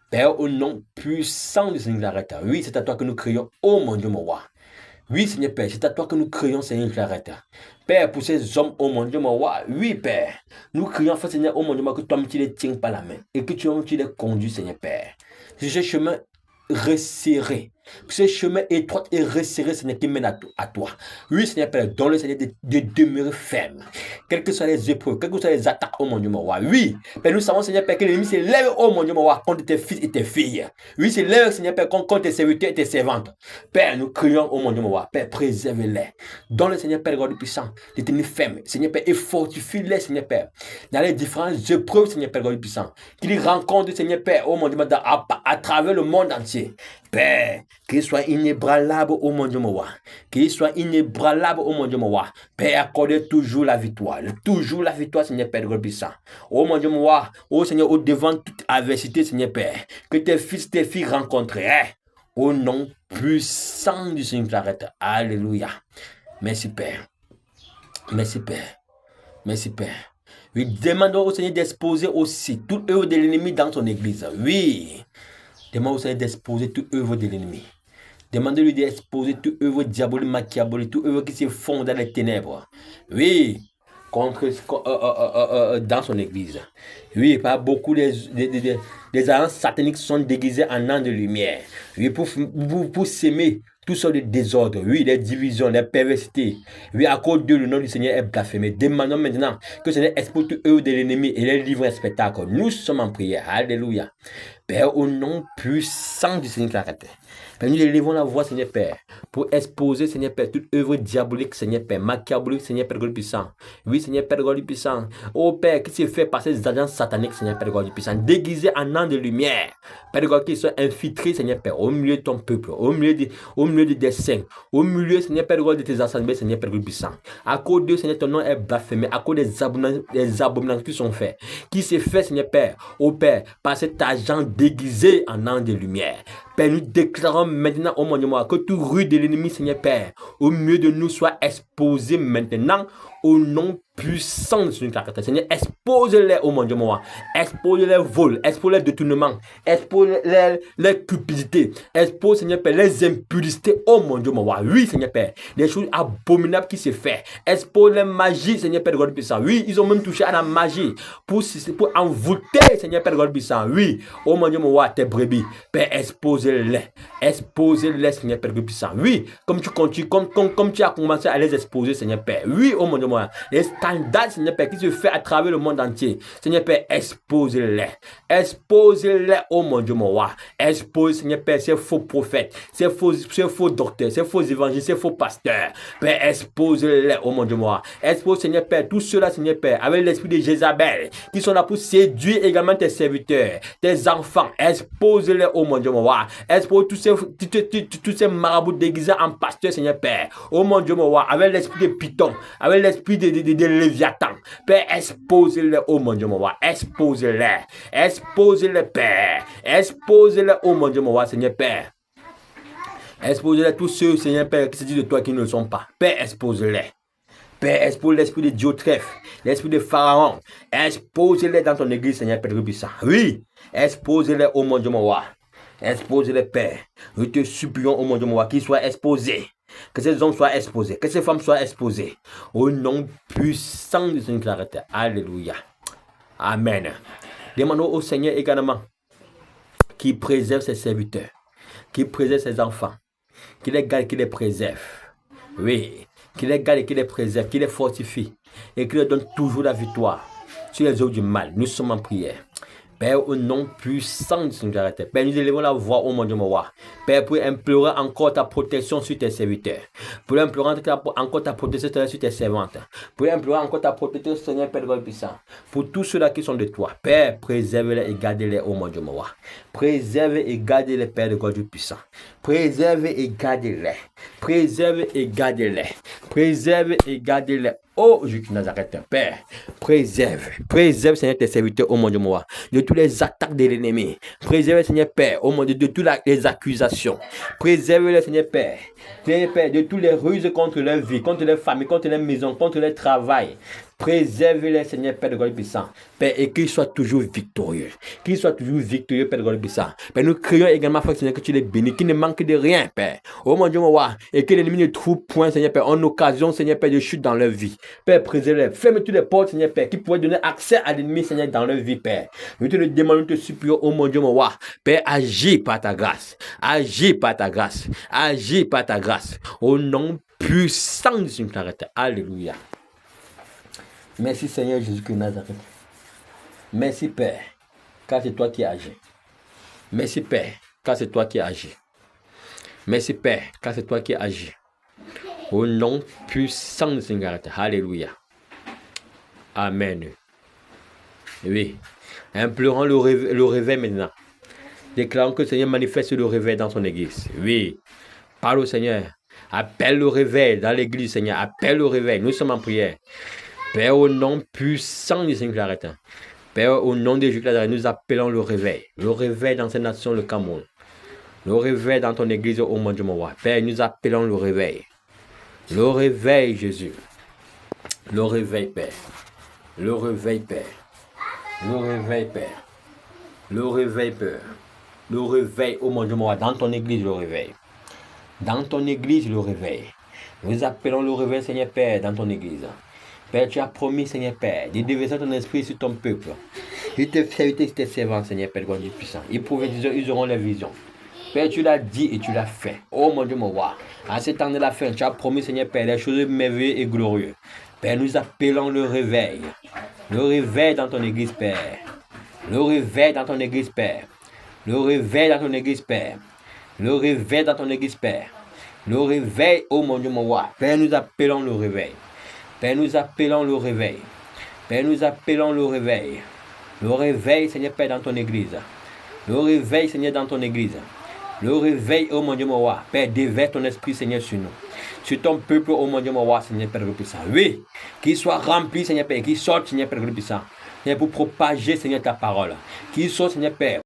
S2: Père, au nom puissant du Seigneur. Oui, c'est à toi que nous crions. Oh mon Dieu, mon roi. Oui, Seigneur Père, c'est à toi que nous crions, Seigneur Clarette. Père, pour ces hommes, oh mon Dieu, mon roi, oui, Père, nous crions, Seigneur, oh mon Dieu, que toi, tu les tiens par la main et que tu les conduis, Seigneur Père. C'est ce chemin resserré, ce chemin étroit et resserré, Seigneur, qui mène à toi. Oui, Seigneur Père, donne-le, Seigneur, de demeurer ferme. Quelles que soient les épreuves, quelles que soient les attaques, oh mon Dieu, mon roi. Oui, Père, nous savons, Seigneur Père, que l'ennemi s'élève, oh mon Dieu, mon roi, contre tes fils et tes filles. Oui, s'élève, Seigneur Père, contre tes serviteurs et tes servantes. Père, nous crions, oh mon Dieu, mon roi. Père, préserve-les. Donne-le, Seigneur Père, God puissant, de tenir ferme. Seigneur Père, et fortifie-les, Seigneur Père, dans les différentes épreuves, Seigneur Père, God puissant, qu'ils rencontrent, Seigneur Père, oh mon Dieu, à travers le monde entier. Père, qu'il soit inébranlable au mon Dieu, mon roi. Qu'il soit inébranlable au mon Dieu, mon roi. Père, accorde toujours la victoire, Seigneur Père, Dieu puissant. Oh mon Dieu, mon roi, oh Seigneur, au devant toute adversité, Seigneur Père, que tes fils, tes filles rencontrent, au nom puissant du Seigneur Clarette. Alléluia. Merci Père. Merci Père. Merci Père. Oui, demandons au Seigneur d'exposer aussi toute œuvre de l'ennemi dans son église. Oui. Demande au Seigneur d'exposer toute œuvre de l'ennemi. Demandez-lui d'exposer toute œuvre diabolique, machiavélique, toute œuvre qui se fond dans les ténèbres. Oui, dans son église. Oui, par beaucoup des alliances sataniques sont déguisées en ans de lumière. Oui, pour s'aimer toutes sortes de désordres, oui, les divisions, les perversités. Oui, à cause de le nom du Seigneur est blasphémé. Demandons maintenant que le Seigneur expose toute œuvre de l'ennemi et les livre un spectacle. Nous sommes en prière. Alléluia. Père, au nom puissant du Seigneur Clarté. Père, nous élevons la voix, Seigneur Père, pour exposer, Seigneur Père, toute œuvre diabolique, Seigneur Père, machiavélique, Seigneur Père, God puissant. Oui, Seigneur Père, God puissant. Oh Père, qui se fait par ces agents sataniques, Seigneur Père, God puissant, déguisés en an de lumière. Père God, qui sont infiltrés, Seigneur Père, au milieu de ton peuple, au milieu des saints, au milieu, Seigneur Père God, de tes assemblées, Seigneur Père, God puissant. À cause de Seigneur, ton nom est blasphémé, à cause des abominations qui sont faits, qui se fait, Seigneur Père, au Père, par cet agent déguisé en an de lumière. Père, nous déclarons maintenant au monde de moi que tout rue de l'ennemi, Seigneur Père, au milieu de nous soit exposé maintenant au nom puissant de Seigneur Clarté. Seigneur, expose-les au monde de moi. Expose les vols, expose les détournements, expose les cupidités, expose, Seigneur Père, les impudités au monde de moi. Oui, Seigneur Père, les choses abominables qui se font. Expose les magies, Seigneur Père, God puissant. Oui, ils ont même touché à la magie pour envoûter, Seigneur Père, God puissant. Oui, au monde de moi, tes brebis. Père, expose-les. Expose-les, Seigneur Père, God puissant. Oui, comme tu continues, comme tu as commencé à les exposer, Seigneur Père. Oui, au monde de moi, les scandales, Seigneur Père, qui se fait à travers le monde entier. Seigneur Père, expose-les. Expose-les au monde de moi. Expose, Seigneur Père, ces faux prophètes, ces faux docteurs, ces faux évangélistes, ces faux pasteurs. Père, expose-les au monde de moi. Expose, Seigneur Père, tout cela, Seigneur Père, avec l'esprit de Jézabel, qui sont là pour séduire également tes serviteurs, tes enfants. Expose-les au monde de moi. Expose tous ces marabouts déguisés en pasteurs, Seigneur Père, au monde de moi, avec l'esprit de Python, avec l'esprit de Léviathan. Père, expose-les au monde de moi. Expose-les. Expose-les, Père. Expose-les au monde de moi, Seigneur Père. Expose-les tous ceux, Seigneur Père, qui se disent de toi qui ne le sont pas. Père, expose-les. Père, expose l'esprit de Diotrephe, l'esprit de Pharaon. Expose-les dans ton église, Seigneur Père puissant. Oui, expose-les au monde de moi. Expose-les, Père. Nous te supplions au monde de moi qu'ils soient exposés. Que ces hommes soient exposés, que ces femmes soient exposées. Au nom puissant de Seigneur Clarté. Alléluia. Amen. Demandons au Seigneur également qui préserve ses serviteurs, qui préserve ses enfants, qui les garde, qui les préserve. Oui, qui les garde et qui les préserve, qui les fortifie et qui leur donne toujours la victoire sur les œuvres du mal. Nous sommes en prière. Père, au nom puissant de Seigneur Clarté. Père, nous élevons la voix au monde de moi. Père, pour implorer encore ta protection sur tes serviteurs. Pour implorer encore ta protection sur tes servantes. Pour implorer encore ta protection, Seigneur Père God puissant. Pour tous ceux-là qui sont de toi. Père, préserve-les et garde-les au monde de moi. Préserve et garde-les, Père de God puissant. Préserve et garde-les. Préserve et garde-les. Préserve et garde-les. Oh, Jésus de Nazareth, Père, préserve, Seigneur, tes serviteurs au monde de moi, de toutes les attaques de l'ennemi. Préserve, Seigneur Père, au monde de toutes les accusations. Préserve, Seigneur Père, de toutes les ruses contre leur vie, contre leur famille, contre leur maison, contre leur travail. Préserve-les, Seigneur Père de God puissant. Père, et qu'ils soient toujours victorieux. Qu'ils soient toujours victorieux, Père de God puissant. Père, nous crions également, Frère Seigneur, que tu les bénis, qu'ils ne manquent de rien, Père. Oh mon Dieu, mon roi. Et que l'ennemi ne trouve point, Seigneur Père, en occasion, Seigneur Père, de chute dans leur vie. Père, préserve-les. Ferme toutes les portes, Seigneur Père, qui pourraient donner accès à l'ennemi, Seigneur, dans leur vie, Père. Nous te le demandons, nous te supplions, oh mon Dieu, mon roi. Père, agis par ta grâce. Agis par ta grâce. Agis par ta grâce. Au nom puissant de Seigneur Clarté. Alléluia. Merci Seigneur Jésus-Christ de Nazareth. Merci Père, car c'est toi qui agis. Merci Père, car c'est toi qui agis. Merci Père, car c'est toi qui agis. Au nom puissant de Seigneur. Alléluia. Amen. Oui. Implorons le réveil maintenant. Déclarons que le Seigneur manifeste le réveil dans son église. Oui. Parle au Seigneur. Appelle le réveil dans l'église, Seigneur. Appelle le réveil. Nous sommes en prière. Père, au nom puissant du Seigneur Clarté. Père, au nom de Jésus Christ, nous appelons le réveil. Le réveil dans cette nation, le Cameroun. Le réveil dans ton église au monde du roi. Père, nous appelons le réveil. Le réveil, Jésus. Le réveil, Père. Le réveil, Père. Le réveil, Père. Le réveil, Père. Le réveil au monde du roi. Dans ton église, le réveil. Dans ton église, le réveil. Nous appelons le réveil, Seigneur Père, dans ton église. Père, tu as promis, Seigneur Père, de déverser ton esprit sur ton peuple. Je te fais tes servants, Seigneur Père, God puissant. Ils auront les visions.
S3: Père, tu l'as dit et tu l'as fait. Oh mon Dieu, mon roi. À ce temps de la fin, tu as promis, Seigneur Père, des choses merveilleuses et glorieuses. Père, nous appelons le réveil. Le réveil dans ton église, Père. Le réveil dans ton église, Père. Le réveil dans ton église, Père. Le réveil dans ton église, Père. Le réveil, oh mon Dieu, mon roi. Père, nous appelons le réveil. Père, nous appelons le réveil. Père, nous appelons le réveil. Le réveil, Seigneur Père, dans ton église. Le réveil, Seigneur, dans ton église. Le réveil, oh mon Dieu, mon roi. Père, déverse ton esprit, Seigneur, sur nous. Sur ton peuple, oh mon Dieu, mon roi, Seigneur Père, puissant. Oui, qu'il soit rempli, Seigneur Père, qu'il sorte, Seigneur Père, puissant. Seigneur, pour propager, Seigneur, ta parole. Qu'il soit, Seigneur Père,